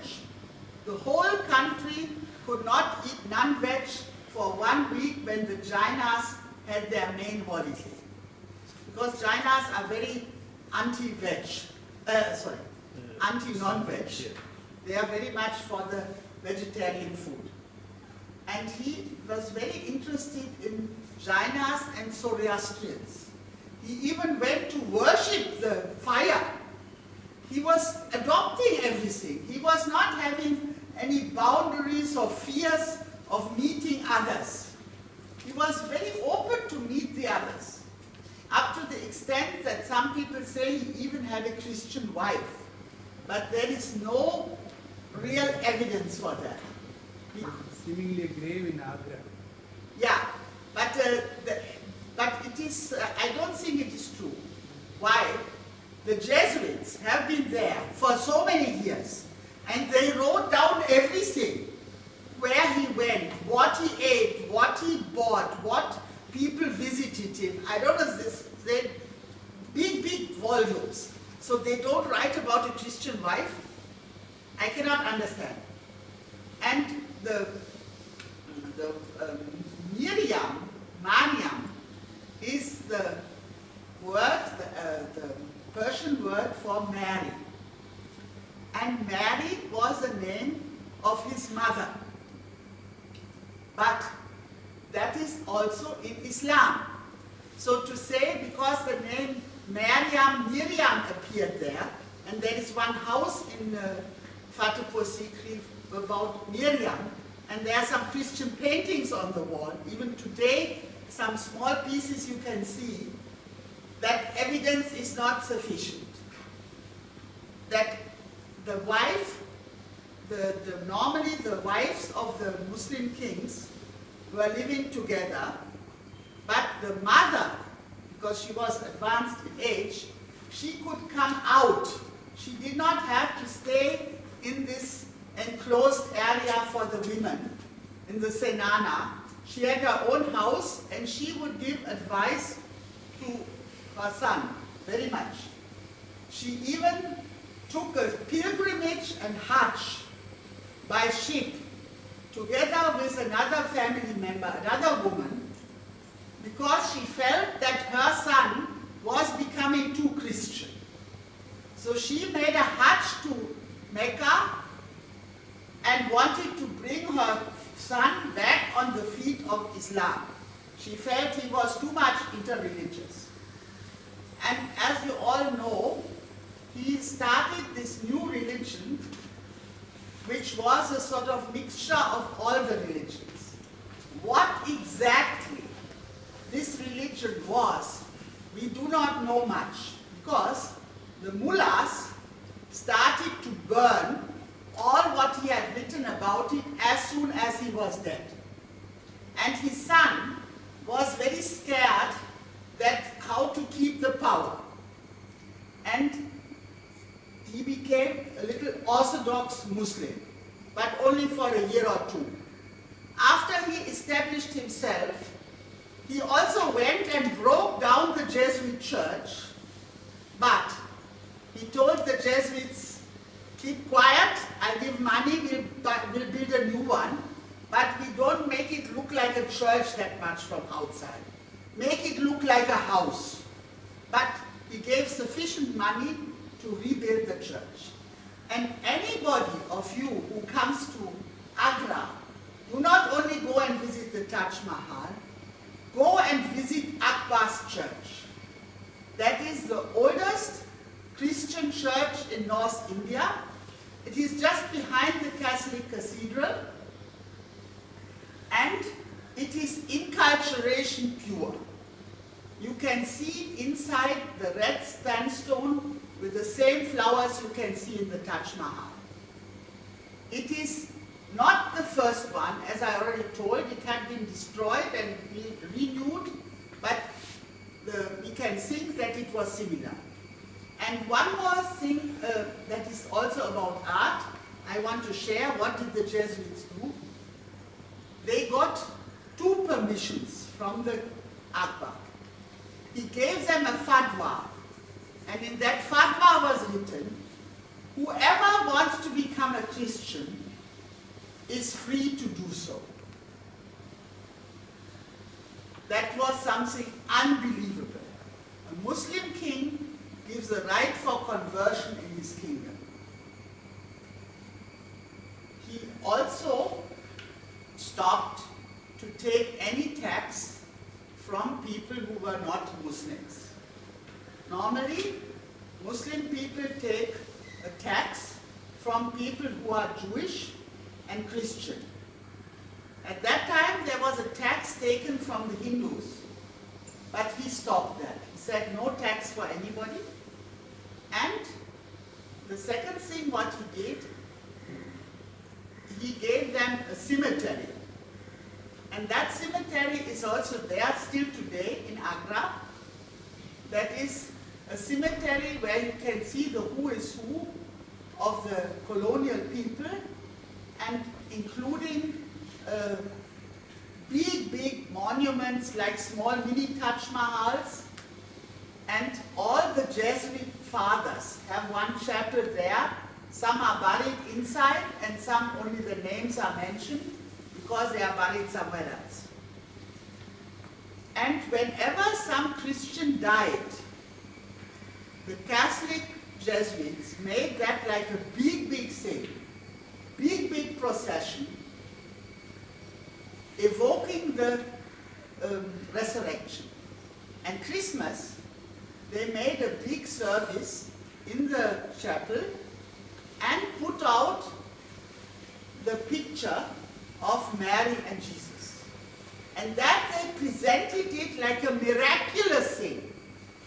The whole country could not eat non-veg for 1 week when the Jainas had their main holiday. Because Jainas are very anti-veg, anti-non-veg. They are very much for the vegetarian food. And he was very interested in Jainas and Zoroastrians. He even went to worship the fire. He was adopting everything. He was not having any boundaries or fears of meeting others. He was very open to meet the others, up to the extent that some people say he even had a Christian wife. But there is no real evidence for that. Seemingly a grave in Agra. Yeah, but it is, I don't think it is true. Why? The Jesuits have been there for so many years, and they wrote down everything, where he went, what he ate, what he bought, what people visited him. I don't know, they big volumes. So they don't write about a Christian wife? I cannot understand. And the Mariam, is the word, the Persian word for Mary. And Mary was the name of his mother. But that is also in Islam. So to say, because the name Miriam appeared there, and there is one house in Fatehpur Sikri about Miriam, and there are some Christian paintings on the wall. Even today, some small pieces you can see, that evidence is not sufficient. That the wife, normally the wives of the Muslim kings were living together, but the mother, because she was advanced in age, she could come out. She did not have to stay in this enclosed area for the women, in the Senana. She had her own house, and she would give advice to her son, very much. She even took a pilgrimage and Hajj by ship, together with another family member, another woman, because she felt that her son was becoming too Christian. So she made a Hajj to Mecca and wanted to bring her son back on the feet of Islam. She felt he was too much interreligious. And as you all know, he started this new religion, which was a sort of mixture of all the religions. What exactly this religion was, we do not know much, because the mullahs started to burn all what he had written about it as soon as he was dead. And his son was very scared that how to keep the power. And he became a little Orthodox Muslim, but only for a year or two. After he established himself, he also went and broke down the Jesuit church, but he told the Jesuits, keep quiet, I'll give money, we'll build a new one, but we don't make it look like a church that much from outside. Make it look like a house. But he gave sufficient money to rebuild the church. And anybody of you who comes to Agra, do not only go and visit the Taj Mahal, go and visit Akbar's church. That is the oldest Christian church in North India. It is just behind the Catholic Cathedral, and it is inculturation pure. You can see inside the red sandstone with the same flowers you can see in the Taj Mahal. It is not the first one, as I already told. It had been destroyed and renewed, but we can think that it was similar. And one more thing that is also about art, I want to share. What did the Jesuits do? They got 2 permissions from the Akbar. He gave them a fatwa, and in that fatwa was written, whoever wants to become a Christian is free to do so. That was something unbelievable. A Muslim king gives the right for conversion in his kingdom. He also stopped to take any tax from people who were not Muslims. Normally, Muslim people take a tax from people who are Jewish and Christian. At that time, there was a tax taken from the Hindus, but he stopped that. He said no tax for anybody. And the second thing what he did, he gave them a cemetery. And that cemetery is also there still today in Agra. That is a cemetery where you can see the who is who of the colonial people, and including big monuments like small mini Taj Mahals, and all the Jesuit fathers have one chapel there. Some are buried inside and some only the names are mentioned because they are buried somewhere else. And whenever some Christian died, the Catholic Jesuits made that like a big thing, big procession, evoking the resurrection. And Christmas, they made a big service in the chapel and put out the picture of Mary and Jesus. And that they presented it like a miraculous thing.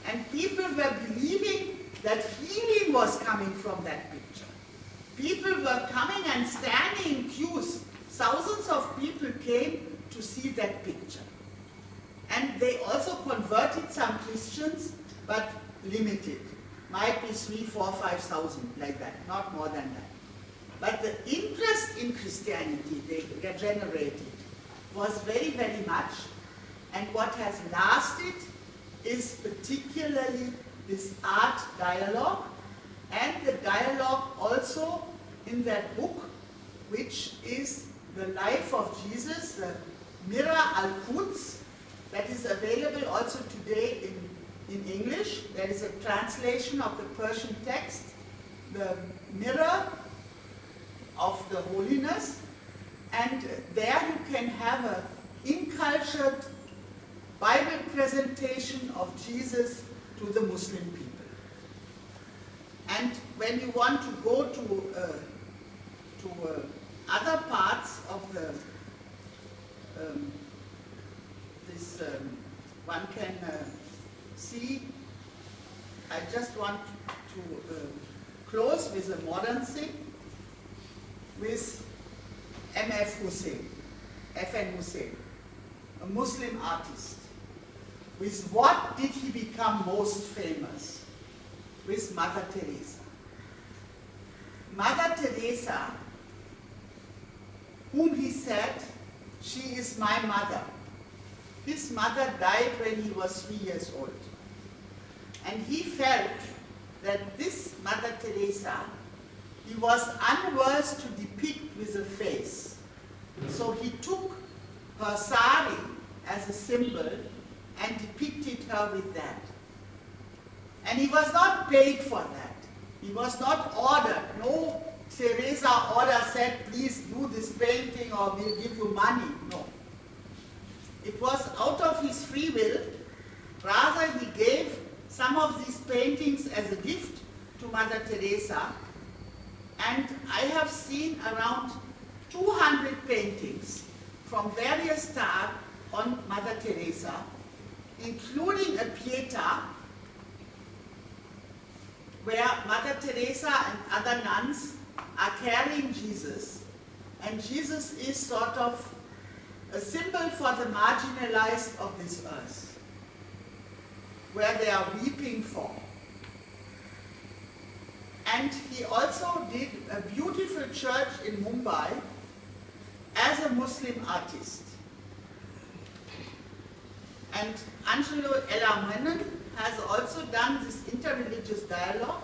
And people were believing that healing was coming from that picture. People were coming and standing in queues. Thousands of people came to see that picture. And they also converted some Christians, but limited. Might be 3,000, 4,000, 5,000, like that, not more than that. But the interest in Christianity they generated was very much, and what has lasted is particularly this art dialogue, and the dialogue also in that book, which is the life of Jesus, the Mirror al-Quds, that is available also today in English. There is a translation of the Persian text, the Mirror of the Holiness, and there you can have an incultured Bible presentation of Jesus to the Muslim people. And when you want to go to other parts of the one can see, I just want to close with a modern thing, with M.F. Hussein, F.N. Hussein, a Muslim artist. With what did he become most famous? With Mother Teresa. Mother Teresa, whom he said, she is my mother. His mother died when he was 3 years old. And he felt that this Mother Teresa, he was unworthy to depict with a face. So he took her sari as a symbol and depicted her with that. And he was not paid for that. He was not ordered. No Teresa order said, please do this painting or we'll give you money. No. It was out of his free will. Rather, he gave some of these paintings as a gift to Mother Teresa. And I have seen around 200 paintings from various stars on Mother Teresa, including a Pietà, where Mother Teresa and other nuns are carrying Jesus, and Jesus is sort of a symbol for the marginalized of this earth, where they are weeping for. And he also did a beautiful church in Mumbai as a Muslim artist. And Angelo Elamenon has also done this interreligious dialogue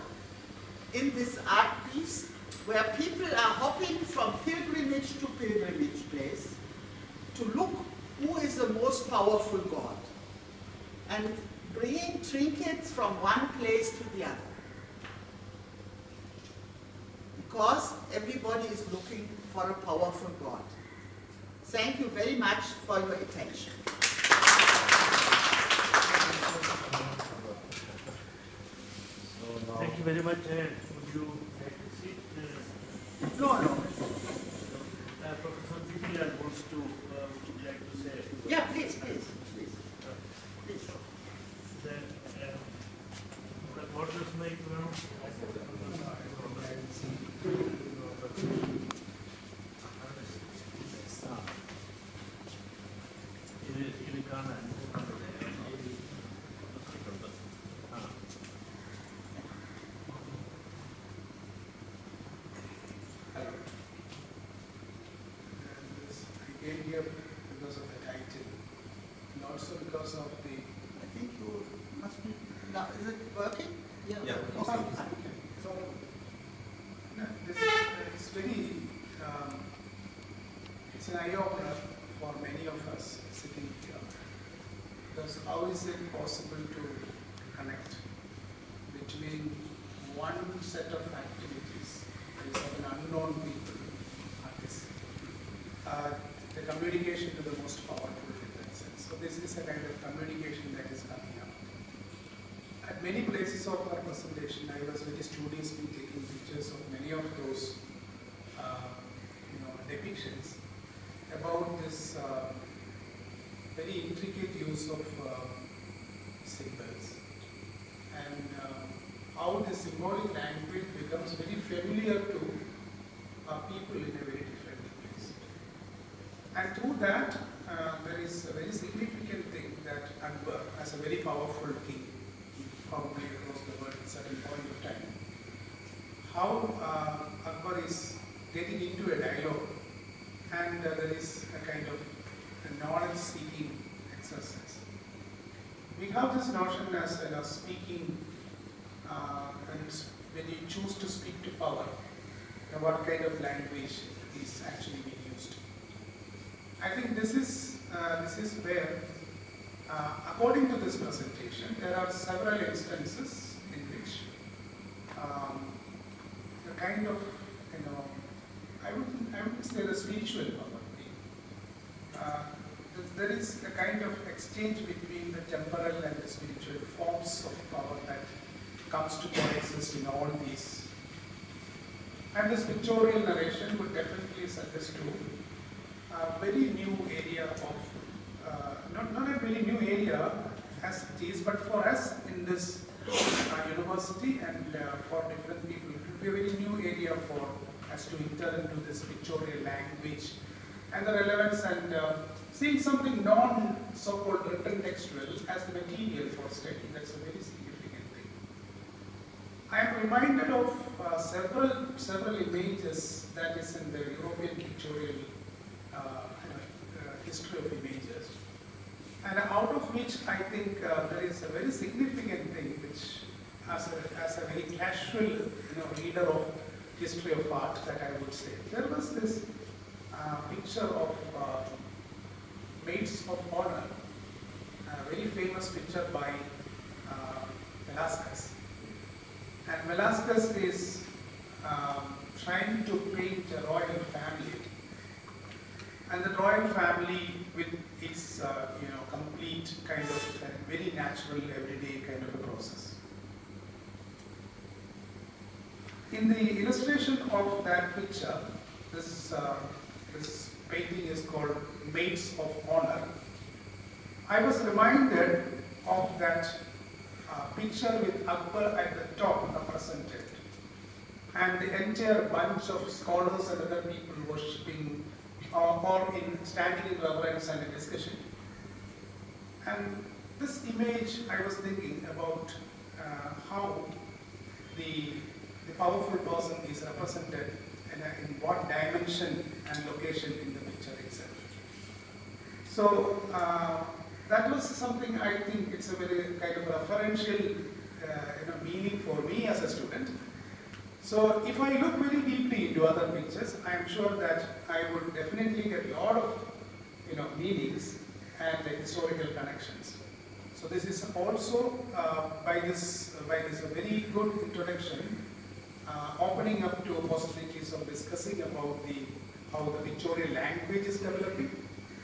in this art piece where people are hopping from pilgrimage to pilgrimage place to look who is the most powerful God and bringing trinkets from one place to the other. Because everybody is looking for a powerful God. Thank you very much for your attention. Thank you very much. Would you take a seat? No. Professor Gudrun wants to, would you like to say? Yeah, please. What does make I came here because of the title, and also because of the. I think you must be. Now, is it working? Yeah. Okay. So, this is very, it's an eye-opener for many of us sitting here. Because how is it possible to connect between one set of activities, that is of an unknown people, artists, the communication to the most powerful in that sense. So this is a kind of communication that is coming up. At many places of our presentation, I was very studiously taking pictures of many of those depictions about this very intricate use of symbols and how the symbolic language becomes very familiar to people in a very different place. And through that, there is a very significant thing that Akbar, as a very powerful king, probably across the world at a certain point of time, how Akbar is getting into a dialogue, and there is a kind of a knowledge-seeking exercise. We have this notion as speaking, and when you choose to speak to power, what kind of language is actually being used. I think this is where, according to this presentation, there are several instances in which the kind of, I wouldn't say the spiritual power. There is a kind of exchange between the temporal and the spiritual forms of power that comes to coexist in all these. And this pictorial narration would definitely suggest to a very new area of, not a very new area as it is, but for us in this university and for different people, it would be a very new area for us to enter into this pictorial language and the relevance and seeing something non-so-called written textual as the material for study. That's a very significant thing. I am reminded of several images that is in the European pictorial history of images, and out of which I think there is a very significant thing which, as a very casual reader of history of art, that I would say, there was this picture of maids of honor, a very famous picture by Velázquez. And Velázquez is trying to paint a royal family, and the royal family with its complete kind of very natural everyday kind of a process. In the illustration of that picture, this painting is called Maids of Honor. I was reminded of that picture with Akbar at the top represented, and the entire bunch of scholars and other people worshipping or standing in reverence and a discussion. And this image, I was thinking about how the the powerful person is represented in what dimension and location in the picture itself. So that was something I think it's a very kind of referential meaning for me as a student. So if I look very deeply into other pictures, I am sure that I would definitely get a lot of meanings and historical connections. So this is also by this very good introduction, opening up to possibilities of discussing about how the pictorial language is developing,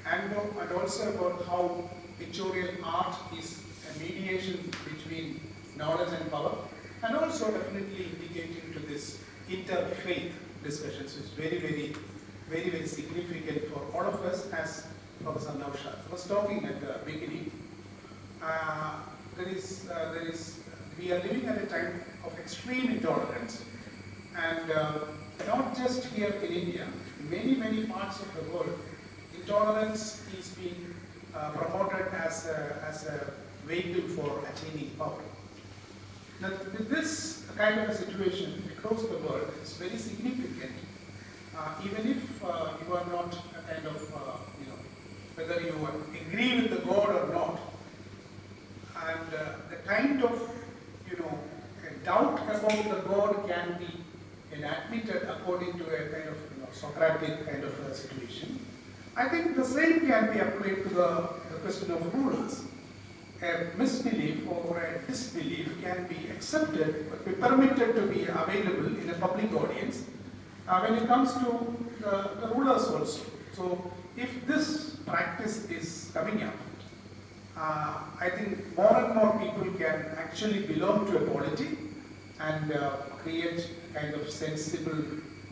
and also about how pictorial art is a mediation between knowledge and power, and also definitely indicating to this interfaith discussions, which is very significant for all of us, as Professor Naushad was talking at the beginning. We are living at a time of extreme intolerance, and not just here in India, in many parts of the world, intolerance is being promoted as a vehicle for attaining power. Now, with this kind of a situation across the world, it's very significant, even if you are not a kind of, whether you agree with the God or not, and the kind of, a doubt about the God can be admitted according to a kind of Socratic kind of a situation. I think the same can be applied to the question of rulers. A misbelief or a disbelief can be accepted, be permitted to be available in a public audience when it comes to the rulers also. So if this practice is coming up, I think more and more people can actually belong to a polity and create a kind of sensible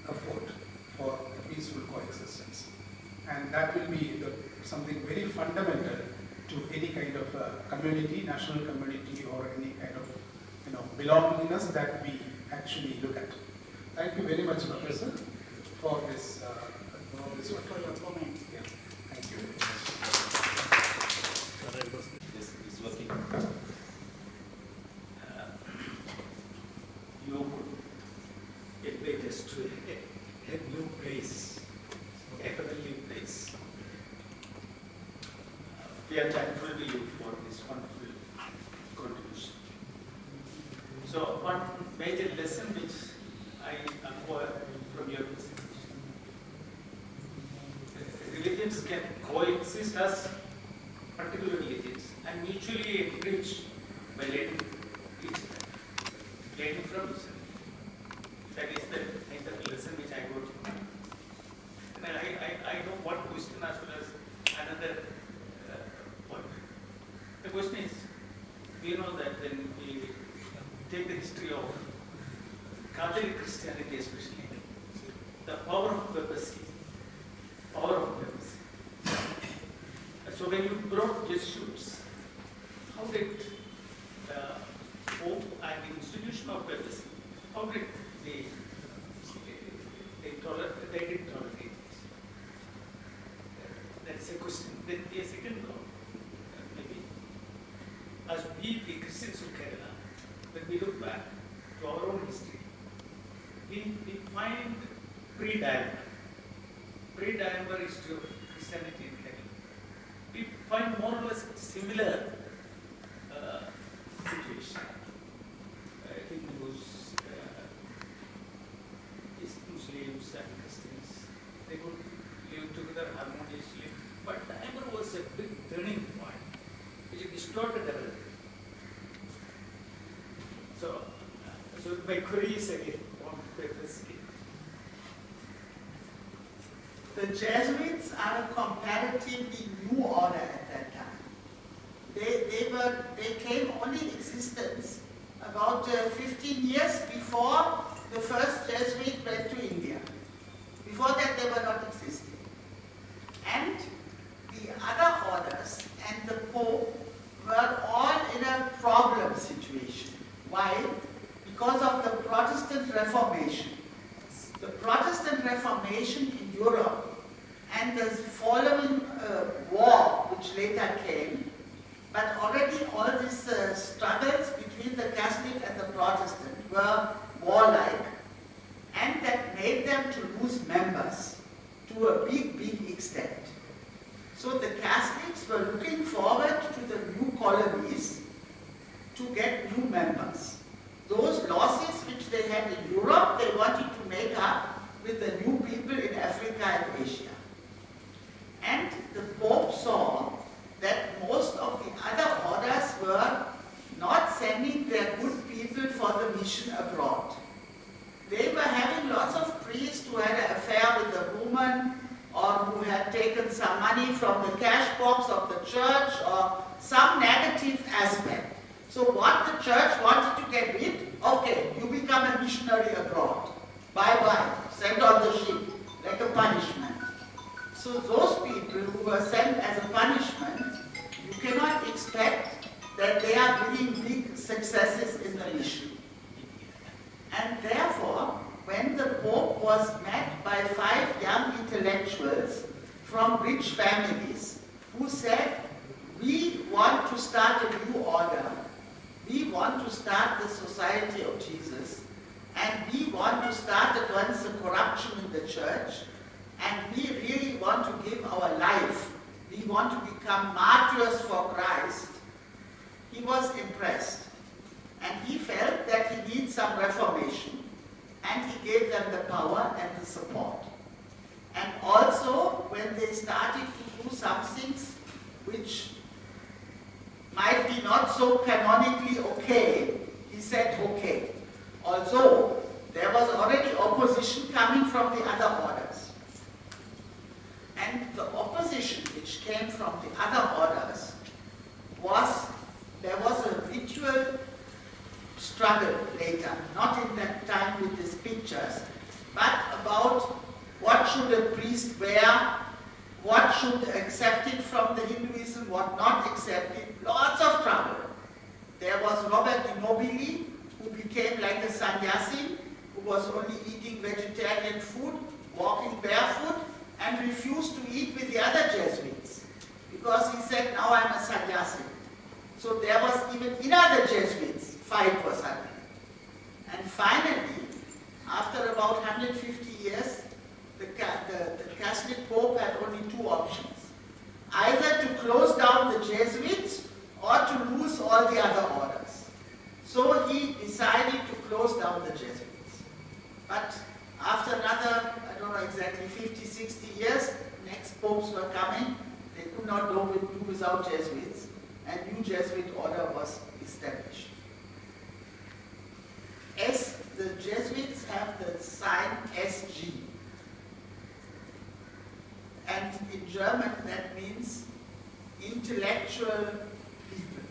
effort for a peaceful coexistence. And that will be something very fundamental to any kind of community, national community, or any kind of belongingness that we actually look at. Thank you very much, Professor, for this. For your comment. Yeah. Thank you. This is working. You could elevate us to a new place, a heavenly place. We are thankful to you for this wonderful contribution. So one major lesson which I acquire from your presentation: religions can coexist as particular religions and mutually enrich by learning each other, learning from each other. That is the major lesson which I got. And I know one question as well as another point. The question is, we know that when we take the history of Catholic Christianity especially, the power of papacy. So when you brought Jesuits, how did the Pope and the institution of papacy, how did they didn't tolerate it? That's a question. Then the second one, maybe, as we, the Christians of Kerala, when we look back to our own history, we find pre-diameter history of Christianity in Kerala. We find more or less similar situation. Hindus, Muslims and Christians, they could live together harmoniously. But diameter was a big turning point, which distorted everything. So my query is again on papacy. The Jesuits are a comparatively new order at that time. They came only in existence about 15 years before the first Jesuit went to India. Before that, they were not existing. And the other orders and the Pope were all in a problem situation. Why? Because of the Protestant Reformation. The Protestant Reformation in Europe and the following war, which later came, but already all these struggles between the Catholic and the Protestant were warlike, and that made them to lose members to a big extent. So the Catholics were looking forward to the new colonies to get new members. Those losses which they had in Europe, they wanted to make up with the new people in Africa and Asia. And the Pope saw that most of the other orders were not sending their good people for the mission abroad. They were having lots of priests who had an affair with a woman, or who had taken some money from the cash box of the church, or some negative aspect. So what the church wanted to get rid, okay, you become a missionary abroad. Bye-bye, sent on the ship, like a punishment. So those people who were sent as a punishment, you cannot expect that they are bringing big successes in the mission. And therefore, when the Pope was met by 5 young intellectuals from rich families who said, we want to start a new order, we want to start the Society of Jesus, and we want to start against the corruption in the church, and we really want to give our life, we want to become martyrs for Christ, he was impressed. And he felt that he needs some reformation, and he gave them the power and the support. And also, when they started to do some things which might be not so canonically okay, he said okay. Although there was already opposition coming from the other orders. And the opposition which came from the other orders was, there was a ritual struggle later, not in that time with these pictures, but about what should a priest wear, what should accept it from the Hinduism, what not accept it, lots of trouble. There was Robert de Nobili, who became like a sannyasi, who was only eating vegetarian food, walking barefoot, and refused to eat with the other Jesuits, because he said, now I'm a sannyasi. So there was even in other Jesuits, fight was happening. And finally, after about 150 years, the Catholic Pope had only 2 options. Either to close down the Jesuits or to lose all the other orders. So he decided to close down the Jesuits. But after another, I don't know exactly, 50, 60 years, next popes were coming, they could not do without Jesuits, and new Jesuit order was established. The Jesuits have the sign SG. And in German that means intellectual people.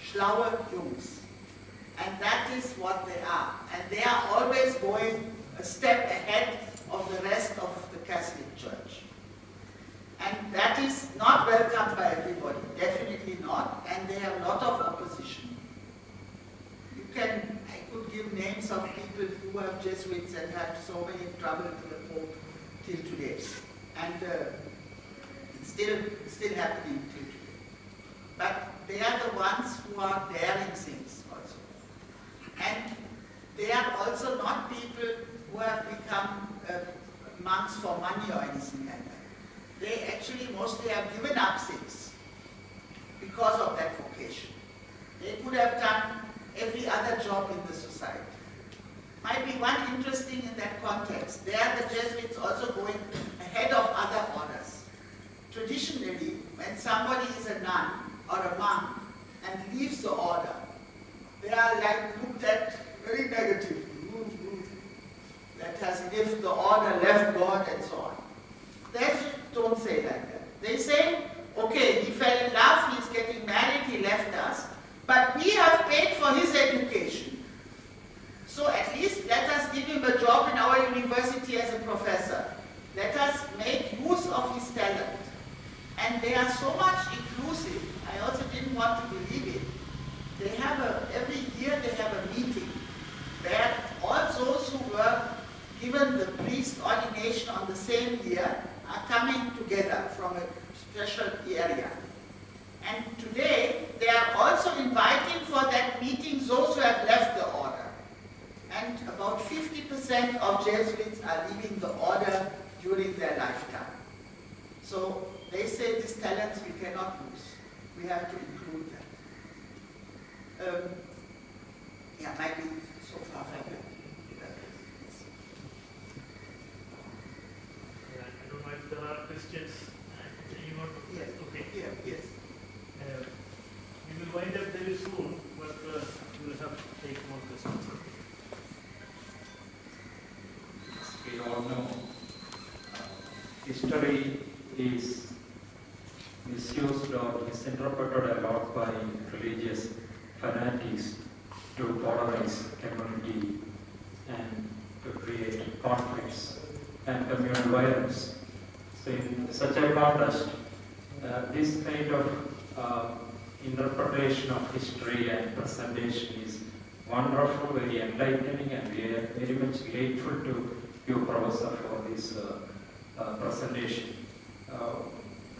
Schlaue Jungs. And that is what they are. And they are always going a step ahead of the rest of the Catholic Church. And that is not welcomed by everybody, definitely not. And they have a lot of opposition. I could give names of people who have Jesuits and had so many trouble with the Pope till today. And it's still happening till today. But they are the ones who are daring things also. And they are also not people who have become monks for money or anything like that. They actually mostly have given up things because of that vocation. They could have done every other job in the society. Might be one interesting in that context. There the Jesuits also going ahead of other orders. Traditionally, when somebody is a nun or a monk and leaves the order, they are like looked at very negatively. That has left the order, left God, and so on. They don't say like that. They say, okay, he fell in love, he's getting married, he left us, but we have paid for his education. So at least let us give him a job in our university as a professor. Let us make use of his talent. And they are so much inclusive, I also didn't want to believe it. They have every year they have a meeting where all those who were given the priest ordination on the same year are coming together from a special area. And today they are also inviting for that meeting those who have left the order. and about 50% of Jesuits are leaving the order during their lifetime. So they say these talents we cannot lose. We have to include them. Yeah, maybe so far. I don't know if there are questions. You want to? Yes. Okay. Yeah, yes. We will wind up very soon, but we will have to take more questions. We all know history is misused or misinterpreted a lot by religious fanatics to polarize community and to create conflicts and communal violence. So in such a context, this kind of interpretation of history and presentation is wonderful, very enlightening, and we are very much grateful to you, Professor, for this presentation.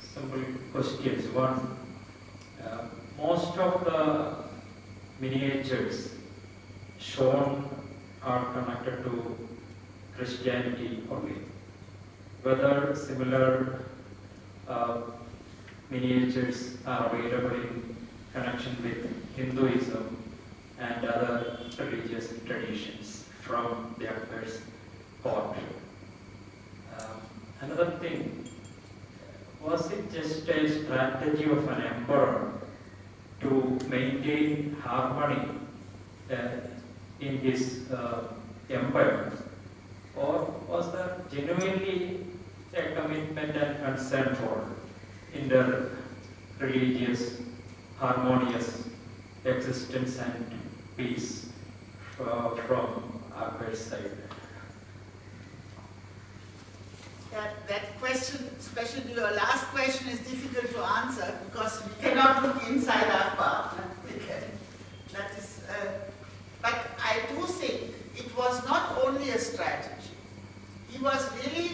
Simple questions. One, most of the miniatures shown are connected to Christianity only. Whether similar miniatures are available in connection with Hinduism and other religious traditions from the Akbar's court. Another thing, was it just a strategy of an emperor to maintain harmony in his empire, or was there genuinely a commitment and concern for inter-religious, harmonious existence and peace from Akbar's side? That question, especially your last question, is difficult to answer because we cannot look inside Akbar. That is, but I do think it was not only a strategy. He was really,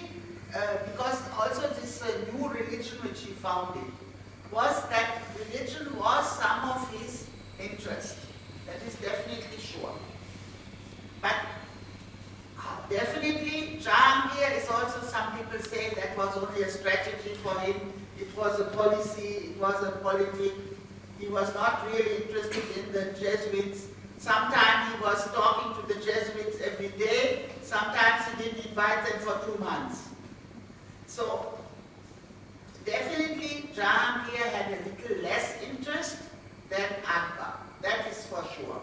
because also this new religion which he founded, was that religion was some of his interest. That is definitely sure. But definitely, Jahangir is also, some people say that was only a strategy for him. It was a policy, it was a politic. He was not really interested in the Jesuits. Sometimes he was talking to the Jesuits every day. Sometimes he didn't invite them for 2 months. So, definitely Jahangir had a little less interest than Akbar. That is for sure.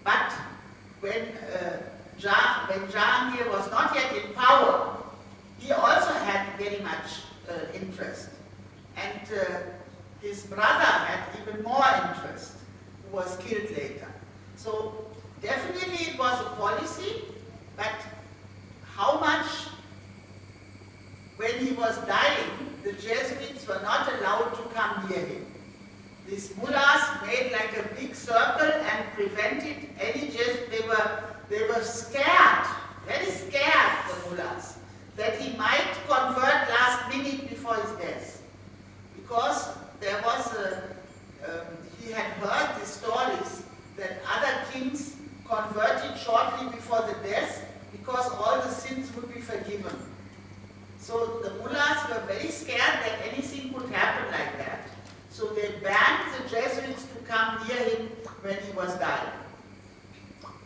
But when Jahangir was not yet in power, he also had very much interest. And his brother had even more interest, who was killed later. So definitely it was a policy, but how much, when he was dying, the Jesuits were not allowed to come near him. These mullahs made like a big circle and prevented any Jesuit. They were scared, very scared, the mullahs, that he might convert last minute before his death. Because there was he had heard the stories that other kings converted shortly before the death because all the sins would be forgiven. So the mullahs were very scared that anything could happen like that. So they banned the Jesuits to come near him when he was dying.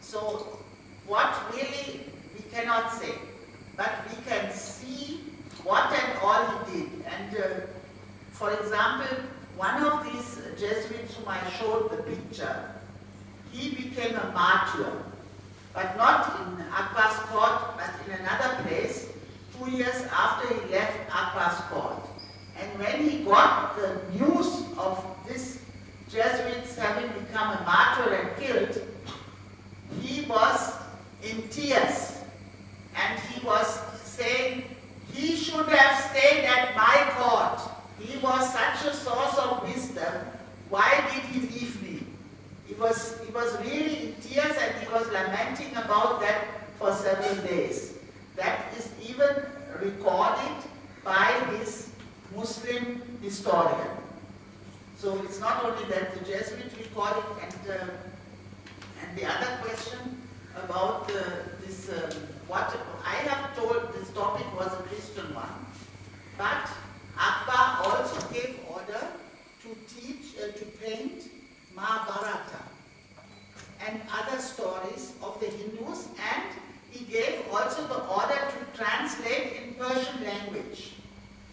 So what really we cannot say, but we can see what and all he did. And for example, one of these Jesuits whom I showed the picture, he became a martyr, but not in Akbar's court, but in another place, 2 years after he left Akbar's court. And when he got the news of this Jesuits having become a martyr and killed, he was in tears. And he was saying, he should have stayed at my court. He was such a source of wisdom. Why did he leave me? He was really in tears, and he was lamenting about that for several days. That is even recorded by this Muslim historian. So it's not only that the Jesuits recorded, and the other question, about what I have told this topic was a Christian one, but Akbar also gave order to teach, to paint Mahabharata and other stories of the Hindus, and he gave also the order to translate in Persian language,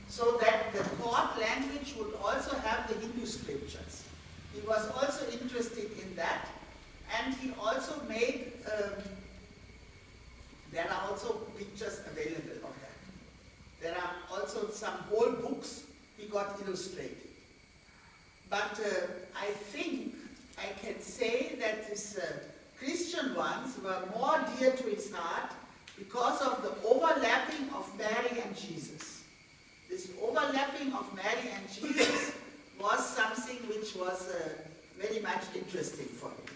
so that the court language would also have the Hindu scriptures. He was also interested in that, and he also made, there are also pictures available of that. There are also some whole books he got illustrated. But I think I can say that these Christian ones were more dear to his heart because of the overlapping of Mary and Jesus. This overlapping of Mary and Jesus was something which was very much interesting for him.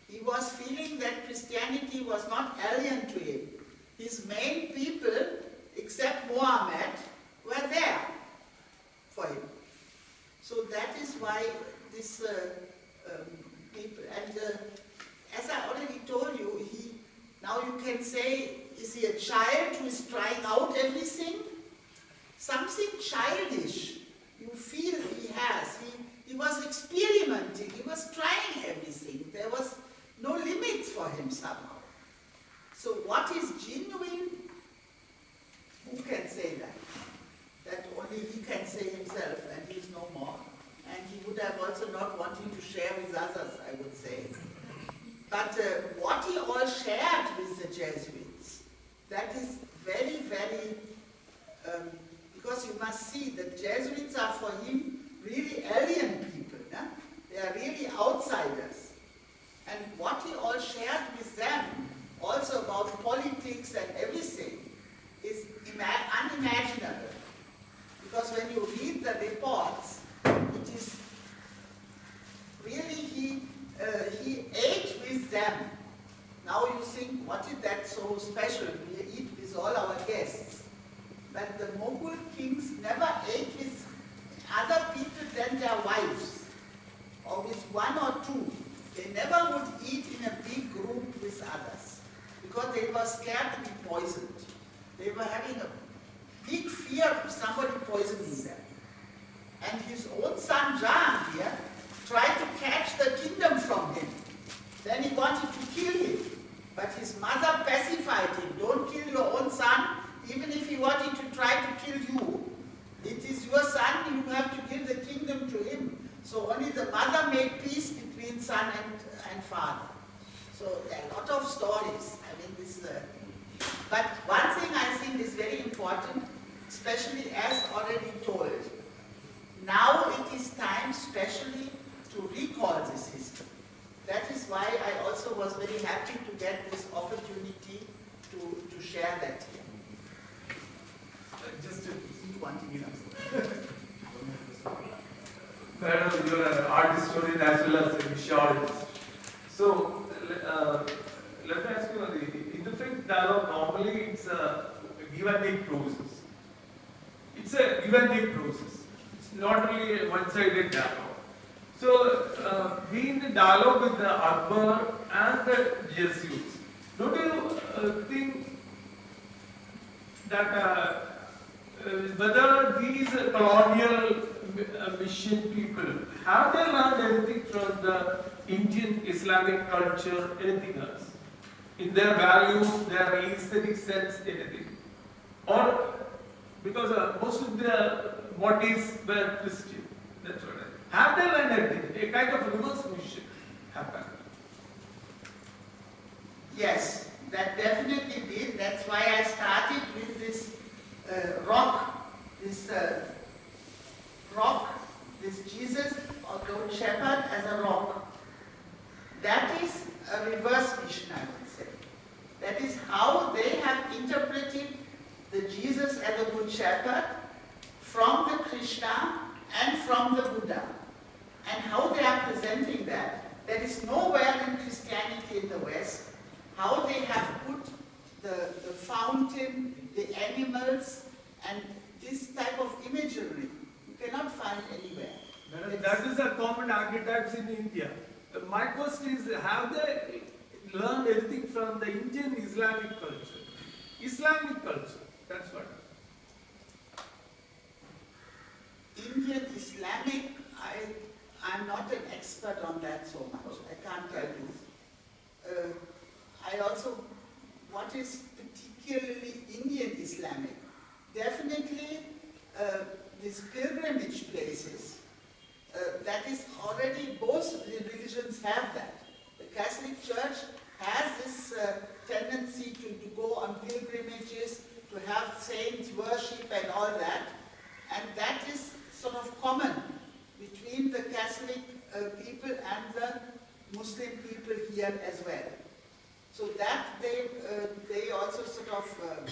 He was feeling that Christianity was not alien to him. His main people, except Muhammad, were there for him. So that is why this people, and as I already told you, now you can say, is he a child who is trying out everything? Something childish you feel he has. He was experimenting, he was trying everything. There was no limits for him somehow. So what is genuine? Who can say that? That only he can say himself, and he is no more. And he would have also not wanting to share with others, I would say. But what he all shared with the Jesuits, that is very, very, because you must see that Jesuits are for him really alien people. No? They are really outsiders. And what he all shared with them, also about politics and everything, is unimaginable. Because when you read the reports, it is really he ate with them. Now you think, what is that so special? We eat with all our guests. But the Mughal kings never ate with other people than their wives, or with one or two. They never would eat in a big group with others, because they were scared to be poisoned. They were having a big fear of somebody poisoning them. And his own son Jahangir tried to catch the kingdom from him. Then he wanted to kill him. But his mother pacified him. Don't kill your own son, even if he wanted to try to kill you. It is your son, you have to give the kingdom to him. So only the mother made peace between son and father. So there are a lot of stories. I mean, this. But one thing I think is very important, especially as already told. Now it is time, especially, to recall this history. That is why I also was very happy to get this opportunity to share that here. Just to continue. Madam, you are an art historian as well as a mixologist. So, let me ask you, the interfaith dialogue, normally it's a give and take process. It's a give and take process. It's not really a one-sided dialogue. So, being in dialogue with the Akbar and the Jesuits, don't you think that whether these colonial mission people, have they learned anything from the Indian Islamic culture, anything else? In their values, their aesthetic sense, anything? Or because most of their motifs were Christian, that's what I have they learned anything? A kind of reverse mission happened. Yes, that definitely did. That's why I started with this rock, this Jesus or Good Shepherd as a rock. That is a reverse mission, I would say. That is how they have interpreted the Jesus as a Good Shepherd from the Krishna and from the Buddha. And how they are presenting that. There is nowhere in Christianity in the West how they have put the fountain, the animals, and this type of imagery. You cannot find anywhere. Madam, that is a common archetypes in India. My question is, have they learned anything from the Indian Islamic culture. Islamic culture, that's what. Indian Islamic, I'm not an expert on that so much. I can't tell you. I also, what is particularly Indian Islamic? Definitely these pilgrimage places, that is already, both religions have that. The Catholic Church has this tendency to go on pilgrimages, to have saints worship and all that. And that is sort of common between the Catholic people and the Muslim people here as well. So that they also sort of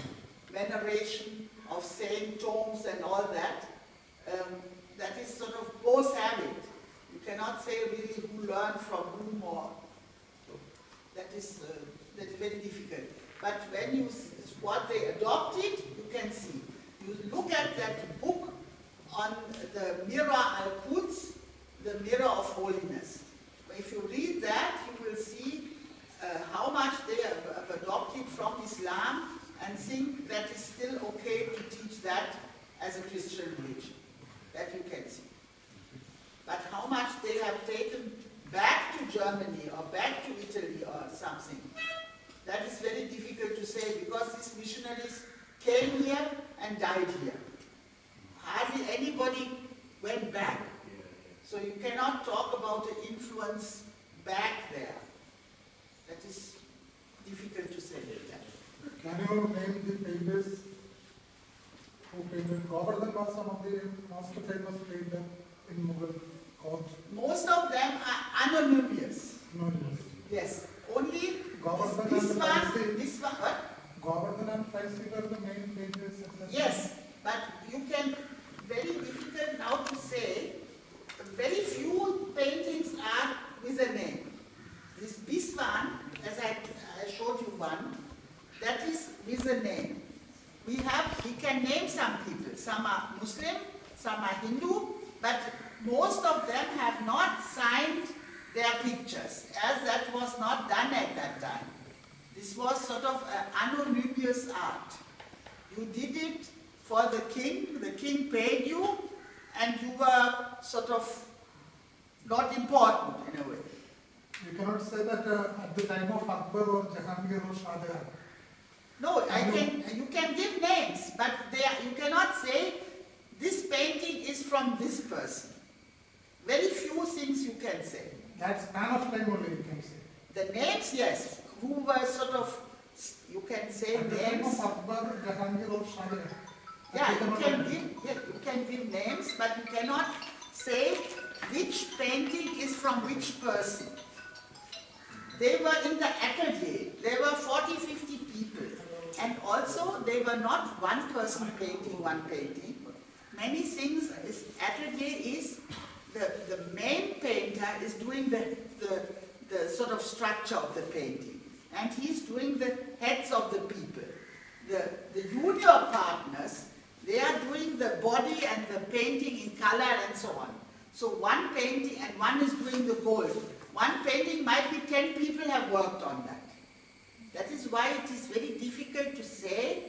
veneration of saint tombs and all that. That is sort of both have it. You cannot say really who learned from whom or. That is very difficult. But when you what they adopted, you can see. You look at that book on the Mirror al-Quds, the Mirror of Holiness. If you read that, you will see how much they have adopted from Islam and think that it's still okay to teach that as a Christian religion. That you can see. But how much they have taken back to Germany or back to Italy or something, that is very difficult to say because these missionaries came here and died here. Hardly anybody went back. So you cannot talk about the influence back there. That is difficult to say. Can you name the painters who painted? Govardhan was one of the most famous painters in Mughal court. Most of them are anonymous. Anonymous. Yes. Only Govardhan this and one, what? Govardhan and Faisal are the main painters. Yes, but you can, very difficult now to say, very few paintings are with a name. This one, as I showed you one, that is with a name. We can name some people. Some are Muslim, some are Hindu, but most of them have not signed their pictures, as that was not done at that time. This was sort of an anonymous art. You did it for the king paid you, and you were sort of not important in a way. You cannot say that at the time of Akbar or Jahangir or Shah Jahan. No, you can give names, but you cannot say this painting is from this person. Very few things you can say. That span of time only you can say. The names, yes, who were sort of, you can say at the names. time of Akbar, Jahangir or Shah Jahan. Yeah, you can give names, but you cannot say which painting is from which person. They were in the atelier. There were 40, 50 people. And also, they were not one person painting one painting. Many things, atelier is, the main painter is doing the sort of structure of the painting. And he's doing the heads of the people. The junior partners, they are doing the body and the painting in color and so on. So one painting, and one is doing the gold. One painting might be 10 people have worked on that. That is why it is very difficult to say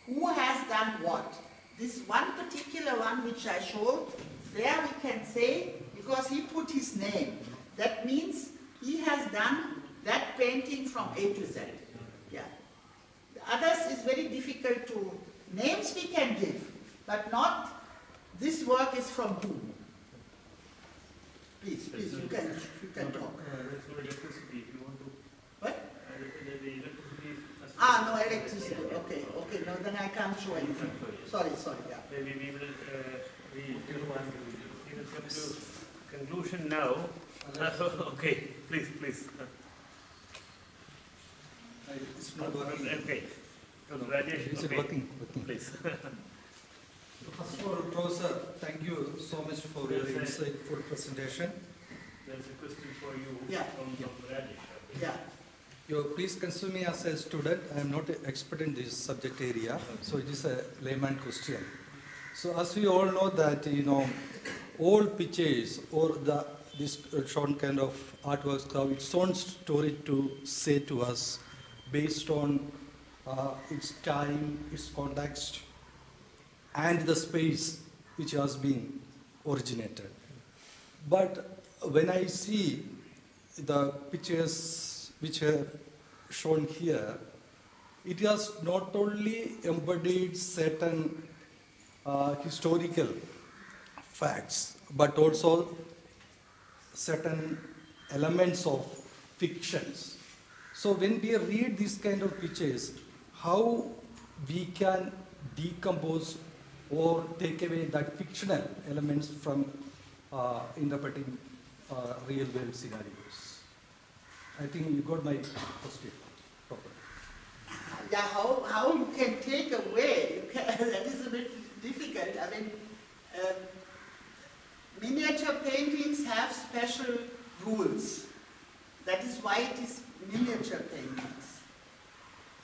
who has done what. This one particular one which I showed, there we can say, because he put his name, that means he has done that painting from A to Z. Yeah. The others is very difficult to, names we can give, but not this work is from whom. Please, you can talk. That's for electricity if you want to. What? The electricity. Ah, no electricity. Okay, no, then I can't show anything. Sorry, yeah. Maybe we will come to conclusion now. Okay, please. It's not working. Okay. Rajesh, Is it okay. working? Please. First of all, Professor, thank you so much for your insightful presentation. There's a question for you Yeah. from Rajesh. Yeah. Please consider me as a student. I am not an expert in this subject area, so it is a layman question. So as we all know that, all pictures or the this shown kind of artworks have its own story to say to us based on its time, its context, and the space which has been originated. But when I see the pictures which are shown here, it has not only embodied certain historical facts, but also certain elements of fictions. So when we read these kind of pictures, how we can decompose or take away that fictional elements from interpreting real world scenarios? I think you got my question properly. Yeah, how you can take away, that is a bit difficult. I mean, miniature paintings have special rules. That is why it is miniature paintings.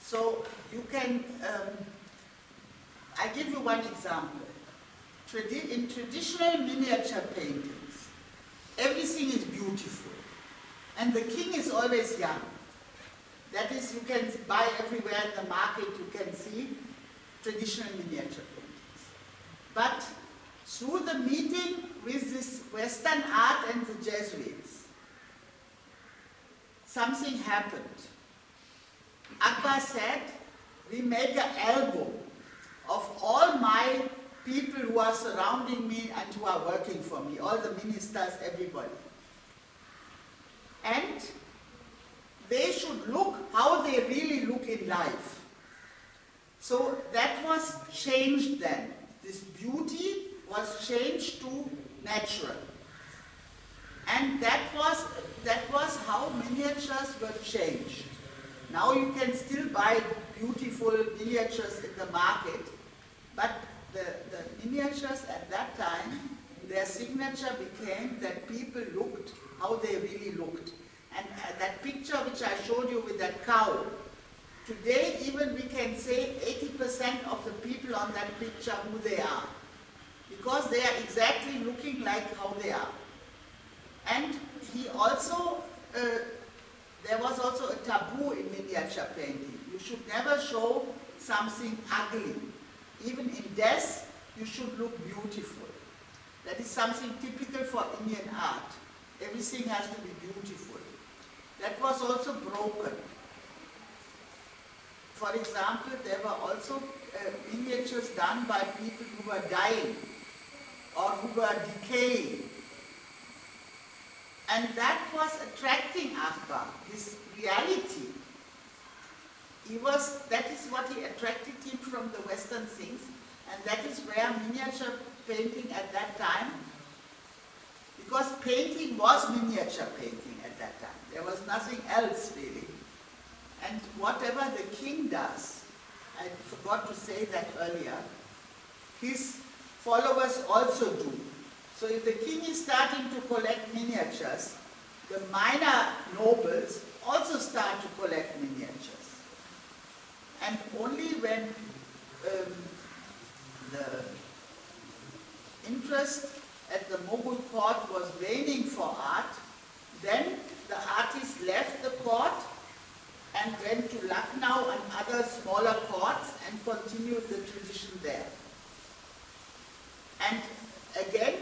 So you can, I give you one example. In traditional miniature paintings, everything is beautiful. And the king is always young. That is, you can buy everywhere in the market, you can see traditional miniature paintings. But through the meeting with this Western art and the Jesuits, something happened. Akbar said, we make an album of all my people who are surrounding me and who are working for me, all the ministers, everybody. And they should look how they really look in life. So that was changed then. This beauty was changed to natural. And that was how miniatures were changed. Now you can still buy beautiful miniatures in the market, but the miniatures at that time, their signature became that people looked how they really looked. And that picture which I showed you with that cow, today even we can say 80% of the people on that picture who they are. Because they are exactly looking like how they are. And he also, there was also a taboo in miniature painting. You should never show something ugly. Even in death, you should look beautiful. That is something typical for Indian art. Everything has to be beautiful. That was also broken. For example, there were also miniatures done by people who were dying or who were decaying. And that was attracting Akbar, his reality. That is what he attracted him from the Western things, and that is where miniature painting at that time, because painting was miniature painting at that time. There was nothing else really. And whatever the king does, I forgot to say that earlier, his followers also do. So if the king is starting to collect miniatures, the minor nobles also start to collect miniatures. And only when the interest at the Mughal court was waning for art, then the artists left the court and went to Lucknow and other smaller courts and continued the tradition there. And again,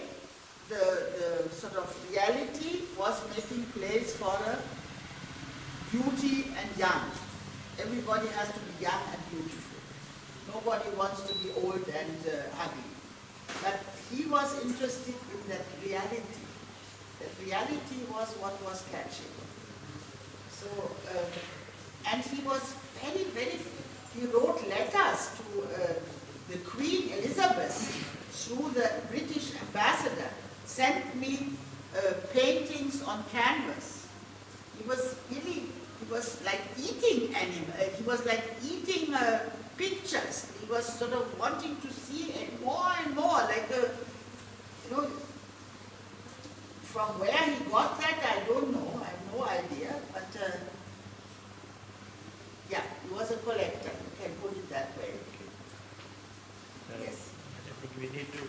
the sort of reality was making place for a beauty and young. Everybody has to be young and beautiful. Nobody wants to be old and ugly. But he was interested in that reality. That reality was what was catching. So, and he was very, very, he wrote letters to the Queen Elizabeth through the British ambassador, sent me paintings on canvas. He was really, he was like eating he was like eating pictures. He was sort of wanting to see it more and more, like you know, from where he got that, I don't know, I have no idea, but yeah, he was a collector, you can put it that way. Yes. I think we need to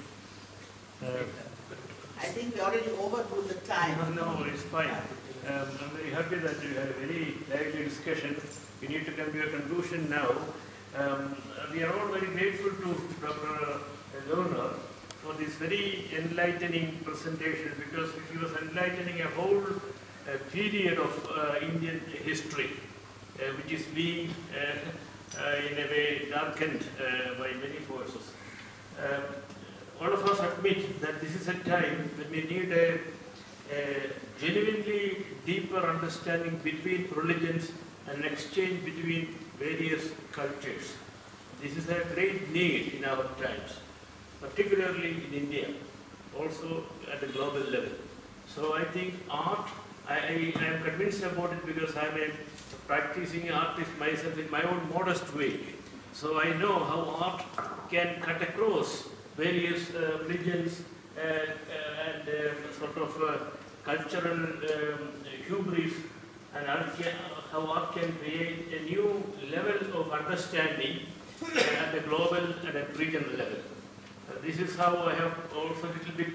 I think we already overruled the time. No, it's fine. I'm very happy that we had a very lively discussion. We need to come to a conclusion now. We are all very grateful to Dr. Loewner for this very enlightening presentation, because he was enlightening a whole period of Indian history, which is being in a way darkened by many forces. All of us admit that this is a time when we need a genuinely deeper understanding between religions and exchange between various cultures. This is a great need in our times, particularly in India, also at the global level. So I think art, I am convinced about it because I am a practicing artist myself in my own modest way. So I know how art can cut across various religions and sort of cultural hubris, and how art can create a new level of understanding at the global and at regional level. This is how I have also a little bit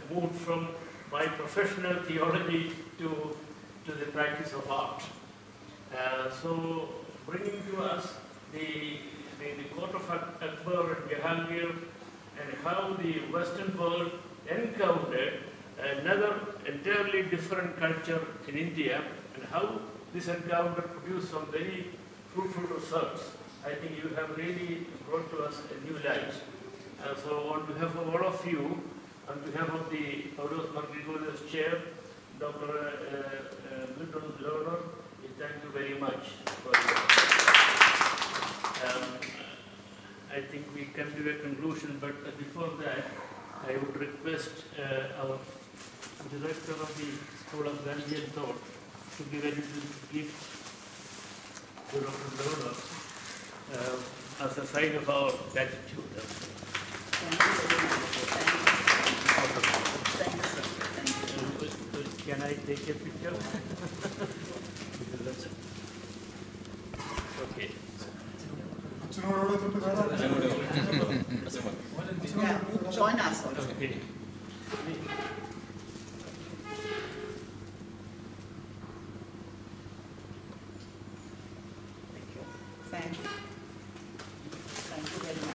moved from my professional theology to the practice of art. So bringing to us the court of Akbar and Jahangir, and how the Western world encountered another entirely different culture in India, and how this encounter produced some very fruitful results. I think you have really brought to us a new light. So on behalf of all of you, on behalf of the Paulos Gregorios chair, Dr. Gudrun Loewner, we thank you very much for I think we come to a conclusion, but before that, I would request our director of the School of Gandhian Thought to give a little gift to Dr. Loewner as a sign of our gratitude. Thank you very much. Thank you. Can I take a picture? Okay. Yeah, join us also. Okay.